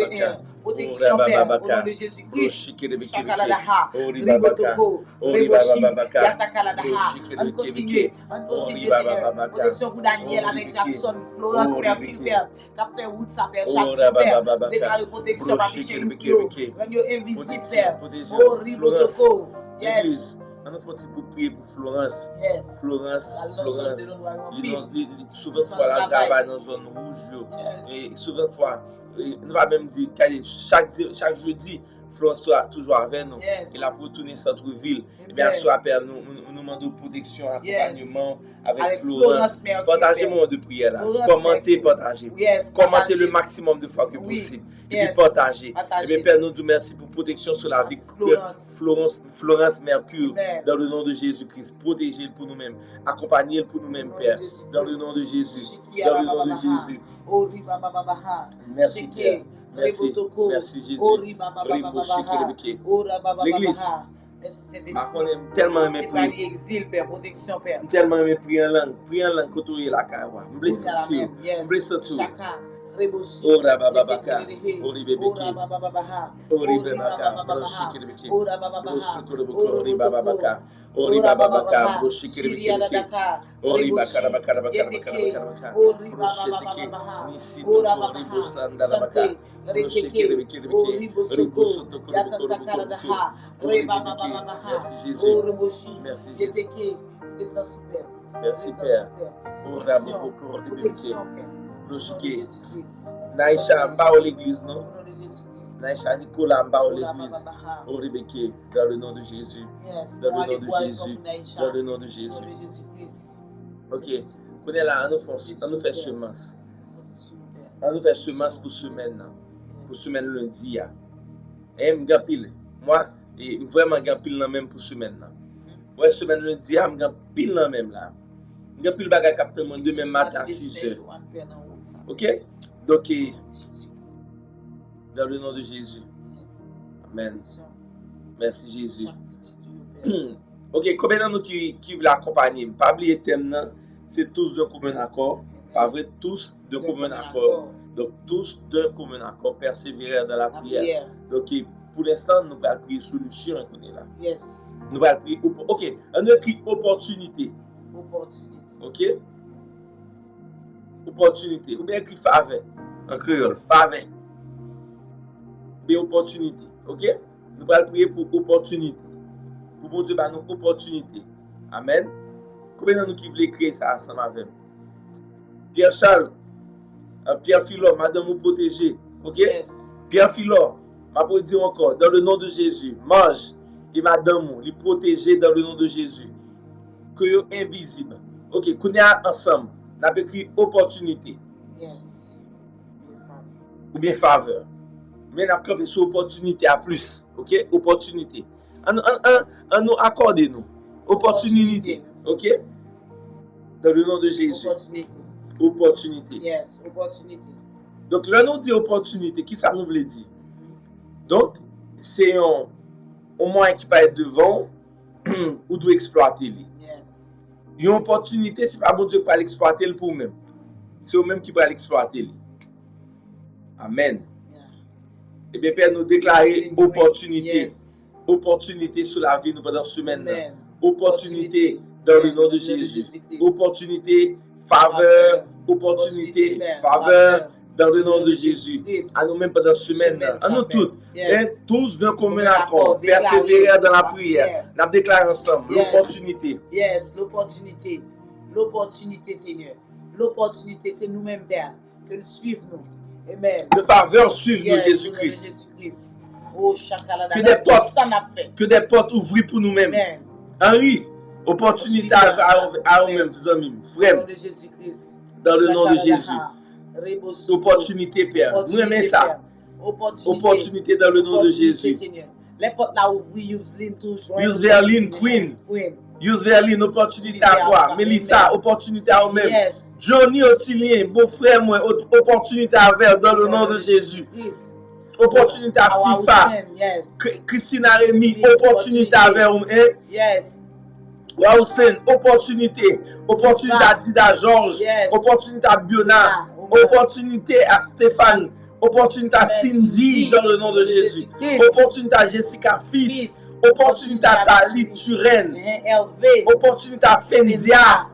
protection, Père. Au nom de Jésus-Christ. Chakaladaha. Ribotoko. Reboshi. Yatakaladaha. On continue. On continue, Seigneur. Protection pour Daniel avec Jackson, Florence, Mercure, Père. Qu'a fait route, ça fait chaque jour, Père. Déclare protection par Michel Luclo. Rends-nous invisible, Père. Oh, Ribotoko. Yes. On faut pour prier pour Florence. Yes. Florence. Souvent fois la travaille dans zone rouge. Et souvent fois nous va même dire chaque jeudi Florence soit toujours avec nous. Et là pour retourner centre-ville. Et bien soit Père nous demandons protection, accompagnement avec Florence. Partagez le moment de prière là. Commentez, partagez. Commentez le maximum de fois que possible. Et puis partagez. Et bien Père, nous disons merci pour protection sur la vie Florence Mercure. Dans le nom de Jésus-Christ. Protégez-le pour nous-mêmes. Accompagnez-le pour nous-mêmes, Père. Dans le nom de Jésus. Dans le nom de Jésus. Merci Père. Merci. Merci Jésus. L'église. On aime tellement aimer prier. Exil, Père, protection, Père. Tellement aimer prier en langue. Prier en langue quand on est là. Je blesse tout. Je blesse tout. Ora bababaka, ori bebeki, ori babaka, broshiki bebeki, ori bababaka, ori bababaka, broshiki bebeki, ori bakara bakara bakara bakara bakara, broshiki nisi to ori bosanda baka, broshiki bebeki bebeki, ori bosoto ori bebeki, ori bebeki. Merci Jésus, merci Jésus, merci Père, ora baboko ori bebeki. Naïcha m'a l'église, non? Naïcha Nicolas m'a l'église. Au Rebeke, dans le nom de Jésus. Dans le nom de Jésus. Dans le nom de Jésus. Ok. On est là, on nous fait semence. On nous fait semence pour semaine. Pour semaine lundi. Et m'gapile. Moi, vraiment gapile même pour semaine. Ouais, semaine lundi, m'gapile même là. M'gapile bagay capteur demain matin à 6h. Ok? Donc, dans le nom de Jésus. Amen. Merci Jésus. Ok, combien de nous qui veulent accompagner? Pas oublier le thème, c'est tous de commun accord. Pas vrai, tous de commun accord. Donc, tous de commun accord, persévérer dans la prière. Donc, pour l'instant, nous allons prier solution. Yes. Nous allons prier. Ok, on écrit opportunité. Ok? Opportunité. Ou bien écrit faveur. En créole, faveur. Bien opportunité. Ok? Nous allons prier pour opportunité. Pour bon Dieu, nous opportunité. Amen. Combien de nous qui voulons créer ça ensemble avec nous? Pierre Charles, Pierre Philor, madame vous protéger. Ok? Yes. Pierre Philor, m'a pour dire encore, dans le nom de Jésus, mange et madame vous, les protéger dans le nom de Jésus. Que vous invisible. Ok, qu'on est ensemble. N'a pas écrit opportunité. Yes. Ou bien faveur. Mais n'a pas sur opportunité à plus. Ok? Opportunité. En nous accorder nous. Opportunité. Ok? Dans le nom de Jésus. Opportunité. Yes, opportunité. Donc, le nom dit opportunité, qui ça nous veut dire? Donc, c'est un moyen qui peut être devant ou doit exploiter. Yes. Une opportunité, c'est pas bon Dieu qui va l'exploiter pour nous-mêmes. C'est eux-mêmes qui vont l'exploiter. Amen. Yeah. Et bien, Père, nous déclarer opportunité. Yes. Opportunité sur la vie nous pendant semaine. Amen. Opportunité dans le nom de Jésus. Opportunité, faveur, opportunité, faveur dans le nom de Jésus. À nous-mêmes pendant semaine. À nous toutes. Yes. Tous d'un commun accord. Persévérer dans la prière. Nous déclarons ensemble l'opportunité. Yes, l'opportunité. L'opportunité, Seigneur. L'opportunité, c'est nous-mêmes, Père, que nous suivons nous. Amen. De faveur, suivre nous, Jésus-Christ. Oh, que des portes ouvrent pour nous-mêmes. Henri, opportunité à nous-mêmes, amis, frères. Dans le nom de Jésus-Christ. Dans le nom de Jésus. Opportunité, Père. Nous aimons ça. Opportunité dans le nom de Jésus. Les portes là ouvrent, Use Verline, Queen. Use Verline, opportunité à toi. Melissa, opportunité à vous-même. Johnny Otilien, beau frère, moi, opportunité à vers dans le nom de Jésus. Opportunité à FIFA. Christina Rémy, opportunité à vers vous-même. Wausen, opportunité. Opportunité à Dida Georges. Opportunité à Biona. Opportunité à Stéphane. Opportunité à Cindy dans le nom de Jésus. Opportunité à Jessica Fils. Opportunité à Tali Turenne. Opportunité à Fendia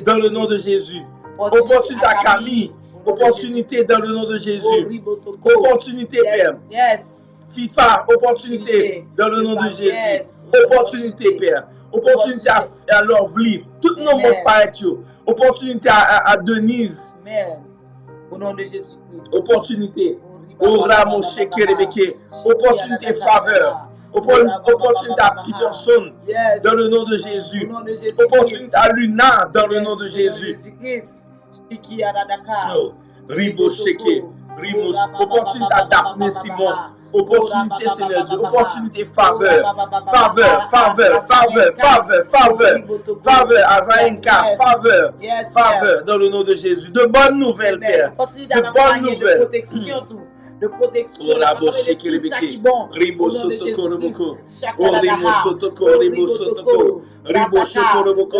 dans le nom de Jésus. Opportunité à Camille. Opportunité dans le nom de Jésus. Opportunité, Père. FIFA, opportunité dans le nom de Jésus. Opportunité, Père. Opportunité à leur vie. Tout le monde va être. Opportunité à Denise. Au nom de Jésus-Christ. Opportunité. Opportunité faveur. Opportunité à Peterson dans le nom de Jésus. Opportunité à Luna dans le nom de Jésus. Ribo Sheke. Opportunité à Daphné Simon. Opportunité, Seigneur Dieu. Opportunité, faveur. Faveur, faveur, faveur, faveur, faveur. Faveur, Azaïnka. Faveur. Faveur dans le nom de Jésus. De bonnes nouvelles, Père. De bonnes nouvelles. De protection, tout. De protection. Tout ça qui est bon. Ribo Sotoko Roboko. Ribo Sotoko, Ribo Sotoko. Ribo Sotoko.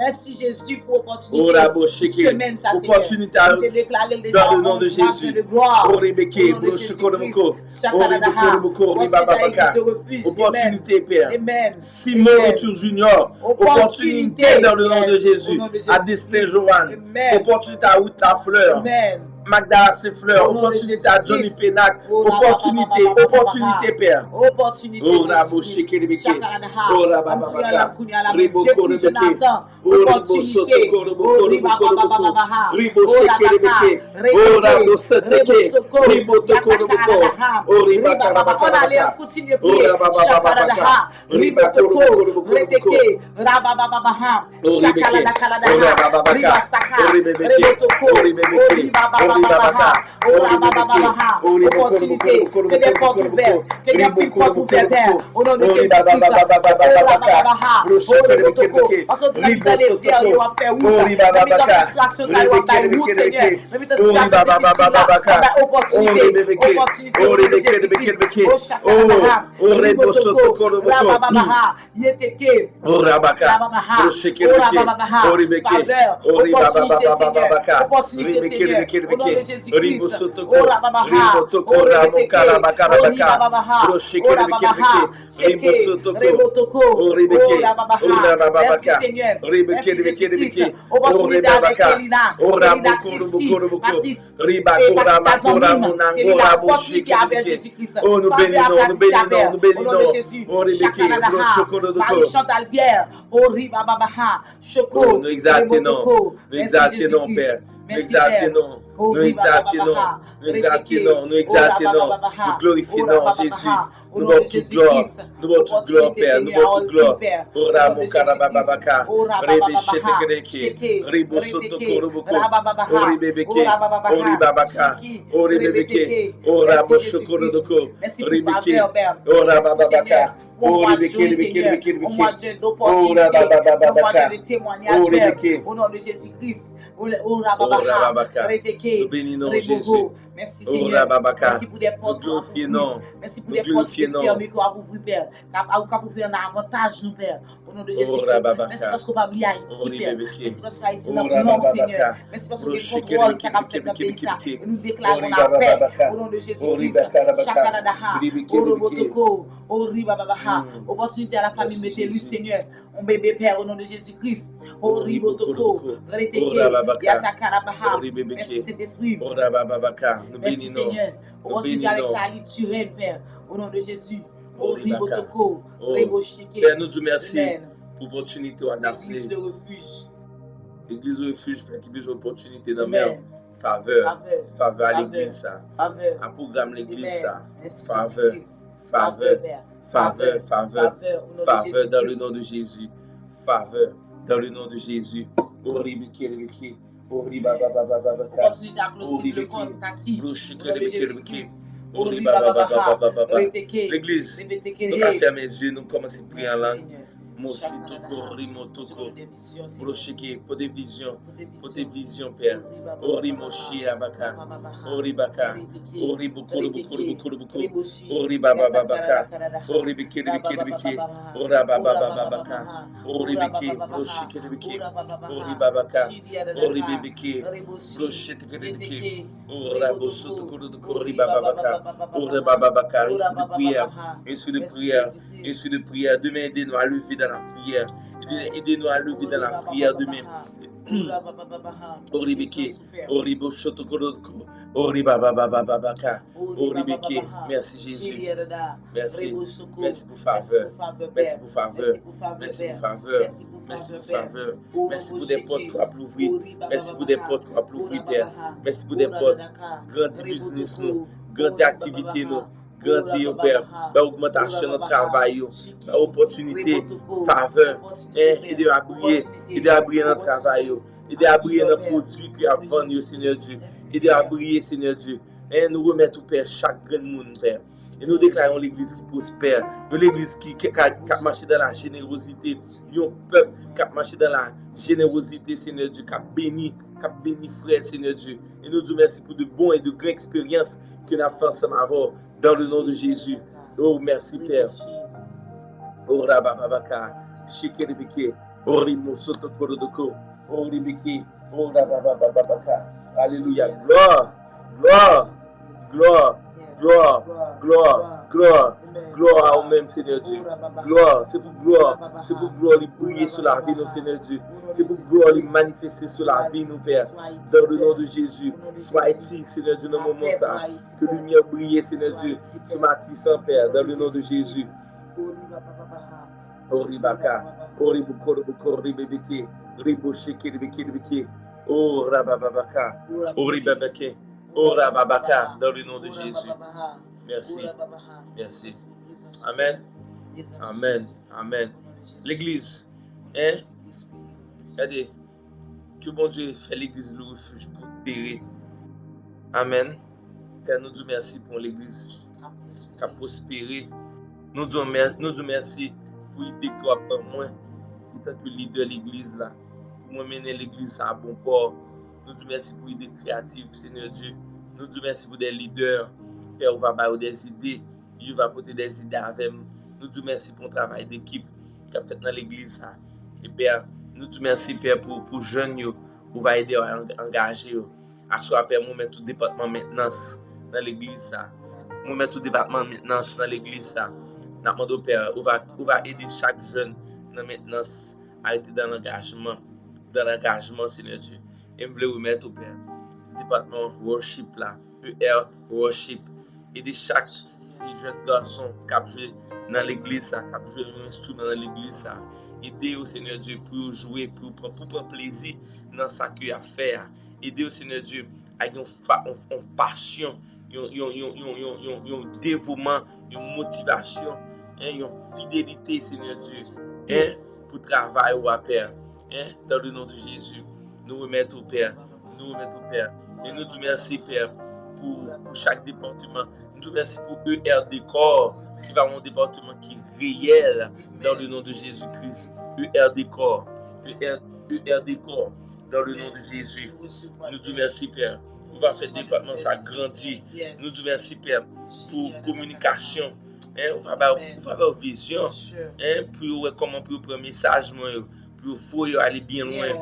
Merci Jésus pour l'opportunité. Semaine, ça opportunité dans le nom de Jésus. Opportunité, Père. Simon Retour Junior. Opportunité dans le nom de Jésus. À Destin Joanne. Opportunité à Outa Fleur. Magdala Fleur, opportunité à Johnny Penac, opportunité, opportunité, Père. Opportunité. Oh, Rabo Shekelebeke. Oh, Rababaka. Ribo Korebeke. Oh, Ribo Sotoko, Ribo Shekelebeke. Oh, Rabo Seteke. Ribo Toko, oh, Ribaka Rabaka. Oh, Rababaka. Ribo Toko, Reteke. Rabababa. Oh, Rababaka. Oh, Ribebeke. Opportunité, que des portes ouvertes, que des portes ouvertes, Père, au nom de Jésus-Christ. Parce que tu n'habites dans les désert, il va faire route. Tu habites dans la frustration, ça va faire route, Seigneur. Tu habites dans la situation difficile, là, opportunité, opportunité, au nom de Jésus-Christ. Oh, Shakarabaha, Ribotoko, Rababaha, Yeteke, Rababaha, Rababaha, faveur, opportunité, Seigneur, opportunité, Seigneur. Au nom de Jésus-Christ. Oh Rababaha. Oh Rebeteke. Oh Ribabaha. Oh Rababaha. Cheke. Rebotoko. Oh Rababaha. Merci Seigneur. Merci Jésus-Christ. Opportunité avec Elina. Elina Christy. Patrice. Et Patrice Azamine. Elina, opportunité avec Jésus-Christ. Oh nous bénissons, nous bénissons, nous bénissons. Au nom de Jésus. Chakaradaha. Marie-Chantal Pierre. Oh Ribabaha. Choko. Nous exaltons, nous exaltons, Père. Nous exaltons, nous exaltons, nous exaltons, nous exaltons, nous glorifions Jésus. Nous avons toute gloire, nous avons toute gloire, Père, nous avons toute gloire. Ora Mokarababaka, Rebesheke, Ribo Sotoko Roboko, Oribebeke, Oribabaka, Oribebeke, Ora Boshokoroko, Ribeke, Ora Bababaka, Oribeke, au mois d'opportunité, au mois de témoignage, Père, au nom de Jésus-Christ. Nous bénissons Jésus. Merci Seigneur. Merci pour des portes ouvertes. Merci pour des portes fermées qu'on a ouvert, Père. Qu'on a ouvert un avantage, nous, Père. Au nom de Jésus-Christ. Merci parce qu'on n'a pas oublié Haïti, Père. Merci parce qu'Haïti n'a pas non, Seigneur. Merci parce qu'on a le contrôle qui a fait dans le pays. Et nous déclarons la paix. Au nom de Jésus-Christ. Chakanadaha. Orobotoko. Oribabaha. Opportunité à la famille Métellus, Seigneur. On bébé, Père, au nom de Jésus-Christ. Oribotoko. Yatakarabaha. Merci Saint-Esprit. Merci Seigneur. Opportunité avec Tali Turenne, Père. Au nom de Jésus. Oribotoko. Reboshike. Père, nous disons merci pour l'opportunité à l'église de refuge. L'église de refuge, Père, qui besoin d'opportunité dans même. Faveur. Faveur à l'église, ça. Faveur. À programme l'église, ça. Faveur. Faveur. Faveur. Faveur. Faveur dans le nom de Jésus. Faveur dans le nom de Jésus. Oribeke. Opportunité à clôturer le compte, Tati. Au nom de Jésus-Christ. L'église, nous allons fermer les yeux, nous commençons à prier en langue. Mositoko, Rimotoko, Brocheke, pour des visions, Père. Orimoshi, Abaka, Oribaka, Oribukuru, Oribababaka, Oribiki, Orabababaka, Oribiki, Brosheke, Oribabaka, Oribiki, Brosheke, Orababaka, esprit de prière, esprit de prière, demain aidez-nous à lever dans la prière, aidez-nous à lever dans la prière demain. Oribiki, Oriboshotokoroko, Oribabababaka, Oribiki. Merci Jésus. Merci. Merci pour faveur. Merci pour faveur. Merci pour faveur. Merci pour faveur. Merci pour des portes qu'on va l'ouvrir. Merci pour des portes qu'on va l'ouvrir, Père. Merci pour des portes. Grandi business nous, grandi activité nous. Grandi au Père, augmentation de travail, opportunité, faveur, aider à briller notre travail, aider à briller notre produit qui a vendu, Seigneur Dieu, aider à briller, Seigneur Dieu. Et nous remettons, Père, chaque grand monde, Père. Et nous déclarons l'église qui prospère, l'église qui marche dans la générosité, un peuple qui marche dans la générosité, Seigneur Dieu, qui bénit frère, Seigneur Dieu. Et nous disons merci pour de bonnes et de grandes expériences que nous avons fait ensemble avant, dans le nom de Jésus. Oh, merci, Père. Oh, Rabababaka, Shikeribiki, oh, Rimosoto Korodoko, oh, Ribiki, oh, Rabababaka. Alléluia. Gloire, gloire, gloire. Gloire, gloire, gloire, gloire à vous-même, Seigneur Dieu. Gloire, c'est pour gloire lui briller sur la vie, nous, Seigneur Dieu. C'est pour gloire lui manifester sur la vie, nous, Père. Dans le nom de Jésus, soit-il, Seigneur Dieu, dans le moment ça, que lumière brille, Seigneur Dieu, sur ma tissant, Père, dans le nom de Jésus. Oribaka, Oribukoro-bukoro-ribebeke, Ribosheke-ribeke-ribeke, Oh, Rabababaka, Oribabeke. Oh Rababaka, dans le nom de Jésus. Merci. Merci. Amen. Amen. Amen. L'église. Regardez. Que bon Dieu fait l'église le refuge pour prospérer. Amen. Père, nous disons merci pour l'église qui a prospéré. Nous disons merci pour l'idée qu'on a pas moins. En tant que leader de l'église là. Pour mener l'église à bon port. Nous disons merci pour l'idée créative, Seigneur Dieu. Nous disons merci pour des leaders. Père, on va avoir des idées. Il va apporter des idées avec nous. Nous disons merci pour le travail d'équipe qu'a fait dans l'église. Et Père, nous disons merci, Père, pour jeunes. On va aider à engager. À soi, Père, nous mettons tout département maintenance dans l'église. Nous mettons tout département maintenance dans l'église. Nous demandons, Père, on va aider chaque jeune dans la maintenance à être dans l'engagement, Seigneur Dieu. Et nous voulons remettre au Père. Département worship là, ER worship, aider chaque jeune garçon qui a joué dans l'église, qui a joué un instrument dans l'église, aider au Seigneur Dieu pour jouer, pour prendre plaisir dans ce qu'il a fait, aider au Seigneur Dieu avec une passion, un dévouement, une motivation, une fidélité, Seigneur Dieu, pour travailler au Père, dans le nom de Jésus. Nous remettons au Père. Et nous disons merci, Père, pour chaque département. Nous disons merci pour ERD Corps, qui va avoir un département qui est réel dans le nom de Jésus-Christ. ERD Corps, dans le nom de Jésus. Nous disons merci, Père. On va faire le département, ça grandit. Nous disons merci, Père, pour communication. On va avoir vision. Pour comment pour prendre un message, pour voir aller bien loin.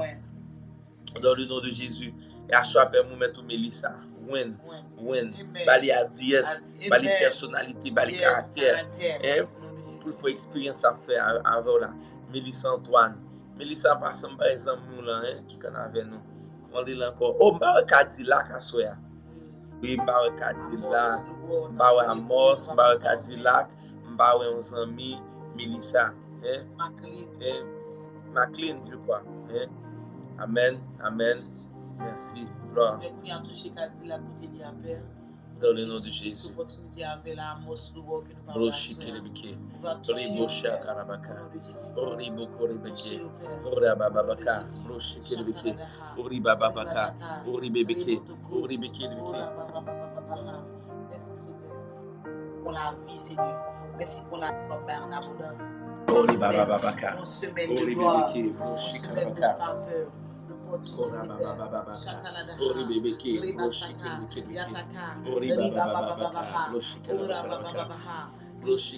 Dans le nom de Jésus. Et à soi, Père, nous mettons Mélissa. Win. Bali à DS, bali personnalité, bali caractère. Pour faire expérience à faire avant là. Mélissa Antoine. Mélissa passe par exemple nous là, qui connaît avec nous. Comment dit encore? Oh, m'ba Cadillac à soi. Oui, m'ba Cadillac, m'ba Amos, m'ba Cadillac, m'ba un ami Mélissa. McLean, je crois. Amen. Merci. Gloire. Dans le nom de Jésus. Opportunité avec la moslouro que nous parlons. Broshikiribiki. Ribosha Karabaka. Oriboko Rebeke. Père. Orababaka. Broshikiribiki. Oribabaka. Oribebeke. Oribeke. Merci Seigneur pour la vie, Seigneur. Merci pour la vie en abondance. Oribabaka. On se met de gloire, Oribebeke. on se met de Broshikirabaka. faveur, d'opportunité, Père. Chakaladaha, Oribebeke. Ribasaka, Broshikiribiki. Yataka, Oribabaka. Ribabababaha, Broshikirabaka. Orabababaha. Que se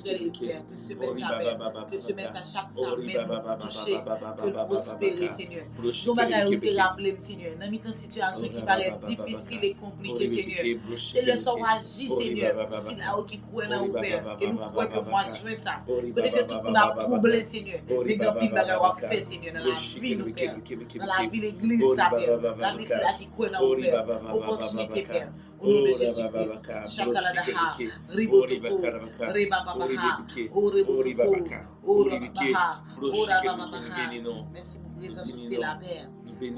mette à faire, que se mette à chaque semaine, nous toucher, que nous prospérer, Seigneur. Nous bagaille ou te rappeler, Seigneur. Dans une situation qui paraît difficile et compliquée, Seigneur. C'est le sort agir, Seigneur. Si là où qui croit dans le Père, et nous croyons que moi je ça. Peut-être que tout le monde a troublé, Seigneur. Mais grand pile bagaille à faire, Seigneur, dans la vie, nous, Père. Dans la vie, l'église, ça, Père. La vie, c'est là qui croit dans le Père. Opportunité, Père. Au nom de Jésus-Christ, Chakaladaha, Ribotoko, Rebababaha, Orebotoko, Orababaha, Orababaha. Merci pour présence de la Père.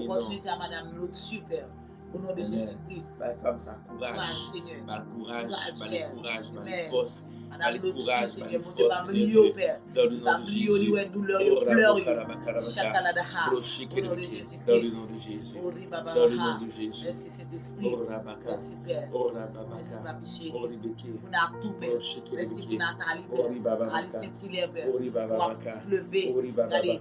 Opportunité à Madame l'autre super. Au nom de Jésus-Christ. Femme, ça courage. Seigneur. Mal courage, mal force. Madame l'autre Seigneur, mon mal Dieu, force. pas oublier, Père. Dans le nom Pas de oublier, Jésus. ouais, douleur, pleur, Chakaladaha. Au nom de Dans le Jésus-Christ. nom de Jésus. Dans le nom Oribabaha. de Jésus. Merci Saint-Esprit. Merci Père. Merci Papi Chéri. Pour n'a tout Père. Merci pour Nathalie Père. Alice Saint-Hilaire Père. Pour pleuver. Regardez.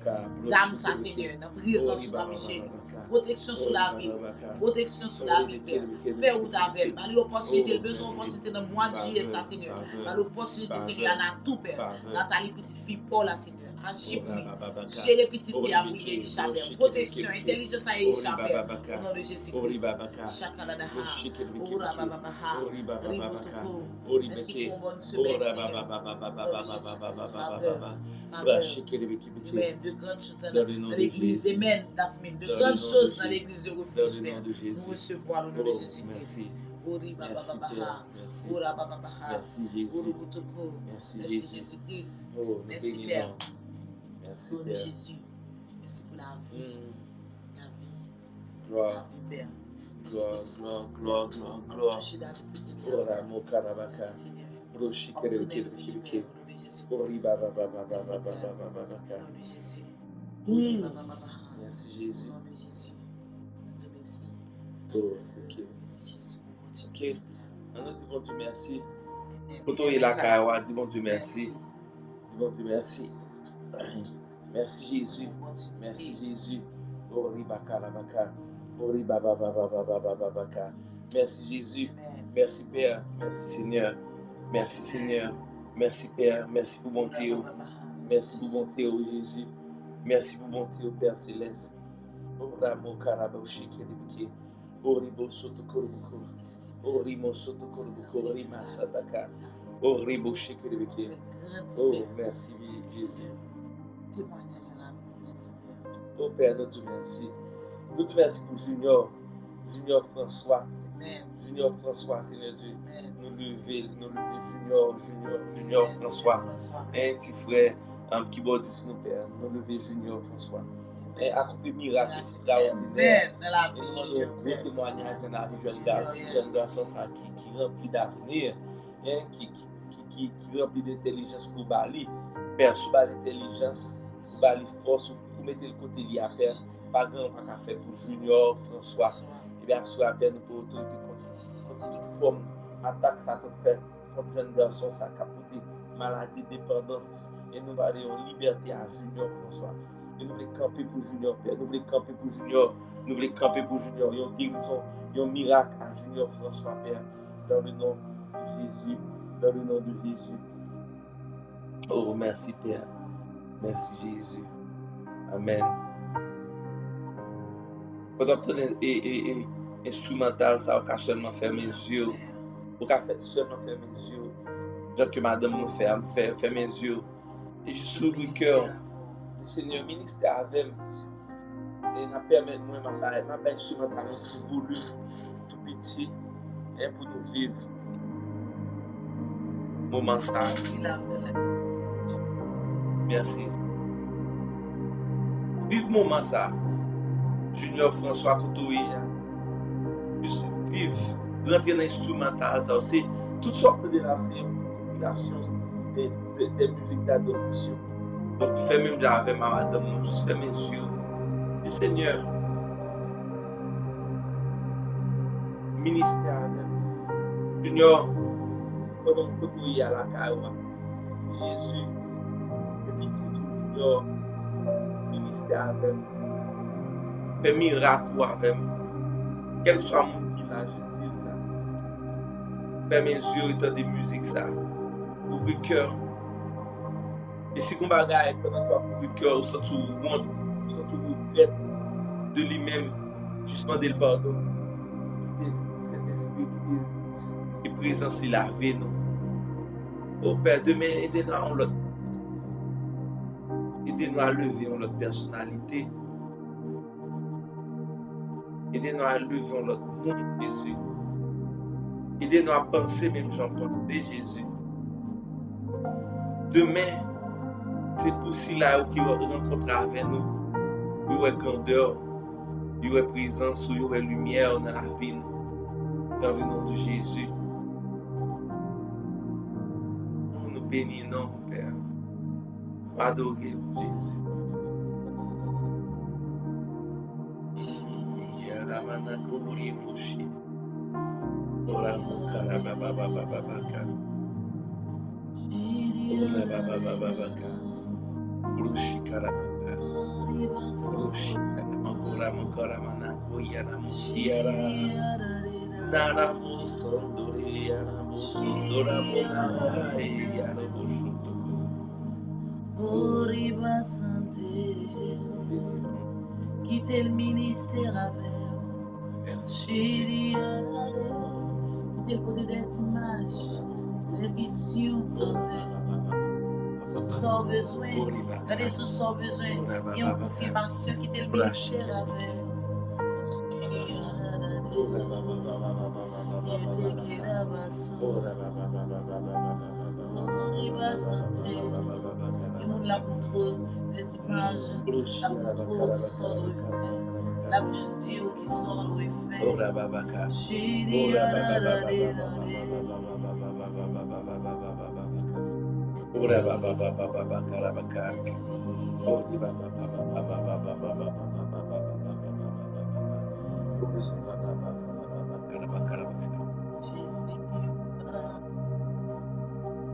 Dame ça Seigneur. Dans présence sur Papi Chéri. Protection sur la ville. Protection sur la ville Père. Fais ou t'avais. Mal opportunité. Le besoin d'opportunité dans le mois de juillet ça Seigneur. Mal opportunité Seigneur. N'a tout Père. Nathalie petite fille Paul la Seigneur. Agis pour lui. Gérer petite vie à prier échapper. Protection. Intelligence à échapper. Au nom de Jésus-Christ. Chakaladaha. Orababaha. Ribotoko. Merci pour bonne semaine, Seigneur. Amen. De grandes choses dans l'église. Amen. De grandes choses dans l'église de refuge. Nous recevons au nom de Jésus-Christ. Merci Jésus. Merci Jésus-Christ. Merci Père. Merci Au nom de Père. Jésus. Merci pour la vie. La vie. Gloire, La vie, Père. gloire. Toucher David, Ora mo karabaka. merci Seigneur. Broshi Ordonnez kere nos vies, kere. Père, au nom de Jésus-Christ. Ori baba baba Merci, baba Père. baba baba Au nom de Jésus. Mm. Bababaha. Merci Au Jésus. nom de Jésus. Dieu merci. Oh, ok. Merci Jésus. Ok. On dit bon Dieu merci. Amen. Pour toi, il a kawa, dis bon Dieu merci. Dis bon Dieu merci. Merci Jésus. Merci Jésus. Ori baka la baka. Ori baba baba baba baba baka. Merci Jésus. Amen. Merci Père. Merci Seigneur. Merci Seigneur. Merci Père. Merci pour bonté. Merci pour bonté, oh Jésus. Merci pour bonté, oh Père Céleste. Oramo karaboshi kelebiki. Oribo soto koroko. Orimo soto koroko. Orima sadaka. Oribo shekelebiki. Oh, merci Jésus. Témoignage à la Christ. Oh Père, nous te merci. Nous te merci pour Junior. Junior François. Amen. Junior François, Seigneur Dieu. Amen. Nous lever Junior François. Un petit frère qui bâtisse nos pères. Nous lever Junior François. Et accompli miracle extraordinaire. Amen. Dans la Et vie, nous demandons Junior, un Père. gros témoignage dans la vie jeune garçon ça, qui remplit d'avenir, qui remplit d'intelligence pour Bali. Père, sous Bali intelligence, sous Bali force, pour mettre le côté lié à Père, pas grand pas qu'à faire pour Junior François. Et bien, sur la Père, nous pouvons autorité contre toute forme d'attaque ça te fait contre jeune garçon, ça capoter maladie, dépendance. Et nous allons en liberté à Junior François. Et nous voulons camper pour Junior, Père. Nous voulons camper pour Junior. Nous voulons camper pour Junior. Il y a une guérison, il y a un miracle à Junior François, Père. Dans le nom de Jésus. Dans le nom de Jésus. Oh, merci, Père. Merci, Jésus. Amen. Quand on entend instrumental, ça, on peut seulement fermer les yeux. On peut seulement fermer les yeux. Genre que madame me fait mes yeux. Et je s'ouvre le cœur. Seigneur, ministère avec moi. Et nous permet moi ma instrumental un petit volume tout petit et pour nous vivre moment ça. Merci. Vive moment ça. Junior François Koutoui. Vive rentrer dans l'instrumental, c'est toutes sortes de compilations des musiques d'adoration. Donc, fais même avec ma madame, juste fais mes yeux. Dis Seigneur, ministère avec Junior, pendant que tu es à la caille, Jésus, et puis si tu Junior, ministère avec fais miracle avec quel que soit le monde qui l'a, juste dire ça. Fais mes yeux et des musiques ça. Ouvre le cœur. Et si on bagaille pendant que tu ouvres le cœur, ou sens tu honte, ou sens tu regrette de lui-même, juste demander le pardon. Quitter cet esprit qui est présent sur la vie, nous. Oh Père, demain, aidez-nous à l'autre. Aidez-nous à lever notre personnalité. Aidez-nous à lever notre monde, Jésus. Aidez-nous à penser même j'en pense de Jésus. Demain, c'est pour cela qui rencontre avec nous. Il y a grandeur, il y a présence, il y a lumière dans la vie. Dans le nom de Jésus. Nous bénissons, Père. Nous adorons Jésus. Quitter le ministère avec. Quitter le côté des images, des visions avec. Sans besoin, regardez sous sans besoin, il y a une confirmation quitter le ministère avec. Le monde la montre des images, la montre qui sort de l'effet, la juste Dieu qui sort de l'effet.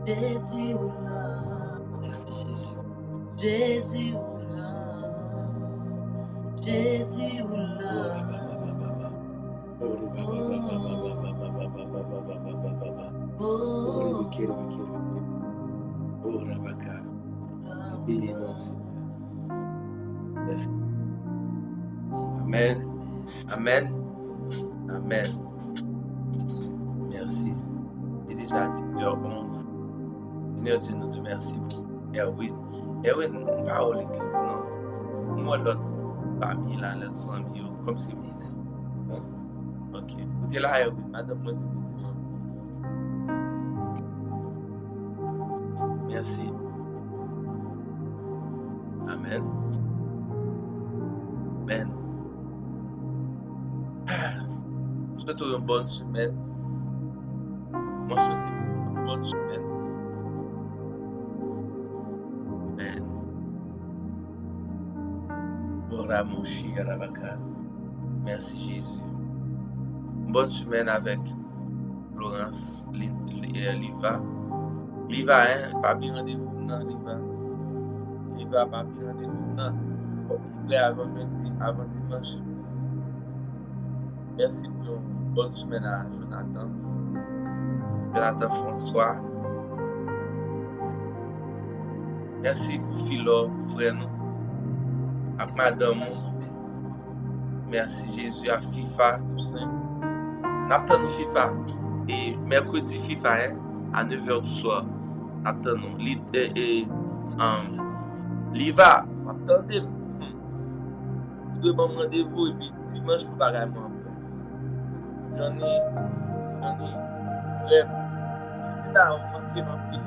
Jésus là, merci Jésus. Jésus là, Jésus là. Amen. Amen. Amen. Merci. Et déjà 10h11. Seigneur Dieu, nous te remercions pour Erwin. Erwin, pas à l'église, non? Moi, l'autre famille, là, l'autre ami, comme si vous venez. Ok. Vous êtes là, Erwin, madame, moi, tu merci. Amen. Amen. Je souhaite une bonne semaine. Moi, je souhaite une bonne semaine. Amen. Merci Jésus. Bonne semaine avec Florence, Liva. Liva, hein, pas bien rendez-vous, non, Liva. Liva, pas bien rendez-vous, non. Avant dimanche. Merci pour une bonne semaine à Jonathan. Jonathan François. Merci pour Philo, frère nous. À madame. Merci Jésus à FIFA, Toussaint. N'attendons FIFA. Et mercredi FIFA, hein, à 9h du soir. Attendons. Liva, attendez. Vous devez me rendez-vous et puis dimanche pour bagaille moi. J'en ai frère. C'est là où manquer ma fille,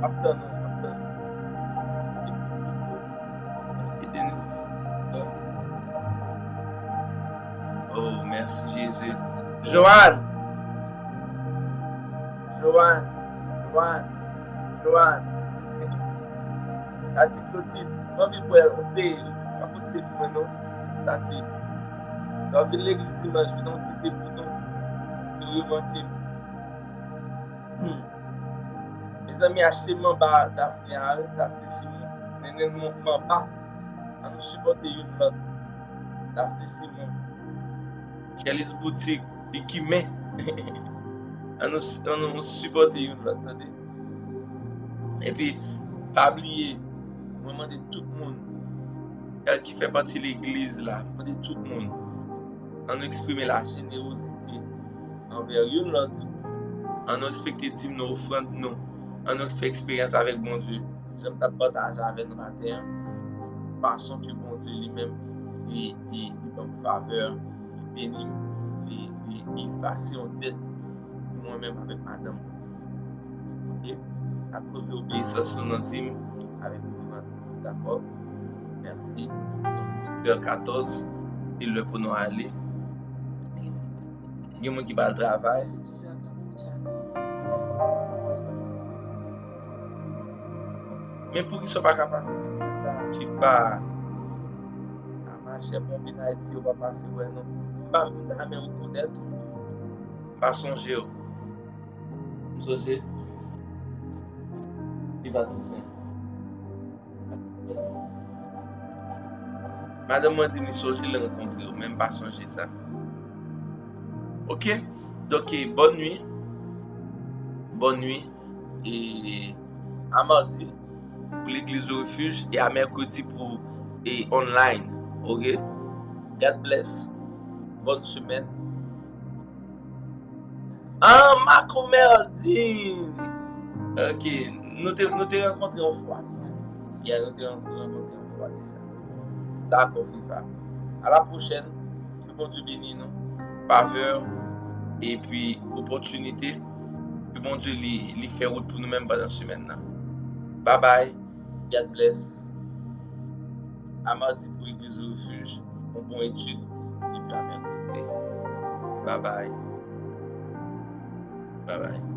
Attendons. Et Denise. Oh, merci Jésus. Joanne. Tati Clotilde, moi je vais à côté de moi, non? Tati, dans l'église dimanche, je vais dans cité pour nous. Pour remarquer. Mes amis, achetez mon bar Daphné Simon. Néné, mon bar. On nous supporter une autre. Daphné Simon. Chalice boutique, et qui met. On nous supporter une autre, attendez. Et puis, pas oublier, je demande tout le monde qui fait partie de l'église là, je demande tout le monde, on exprimer la générosité envers une l'autre, on respecter nos offrandes, nous, on fait expérience avec mon Dieu. J'aime partager avec nous matin, façon que mon Dieu lui-même, il donne faveur, il bénit, il efface en dette, moi-même avec madame. Ok? À cause de l'obéissance, nous disons avec l'offrande. D'accord? Merci. Donc, 14, c'est le pour nous aller. Il y a des gens qui va le travail. Mais pour qu'ils ne soient pas capables de l'église là, je ne pas à marcher pour venir à Haïti, on va passer. Ouais, non. Je ne vais pas me reconnaître. Pas songer. Songer. Il va tout ça. Madame m'a dit que je vais le rencontrer, même pas songer ça. Ok? Donc, bonne nuit. Bonne nuit. Et à mardi pour l'église du refuge et à mercredi pour et online. Ok? God bless. Bonne semaine. Ah, Marco Meldine. Ok. Nous te rencontrés une fois. Nous te rencontrés une fois déjà. D'accord, FIFA. À la prochaine. Que bon Dieu bénisse nous. Faveur. Et puis, opportunité. Que bon Dieu lui fait route pour nous-mêmes pendant la semaine. Bye bye. God bless. À mardi pour l'église du refuge. Une bonne étude. Et puis à mercredi. Bye bye. Bye bye.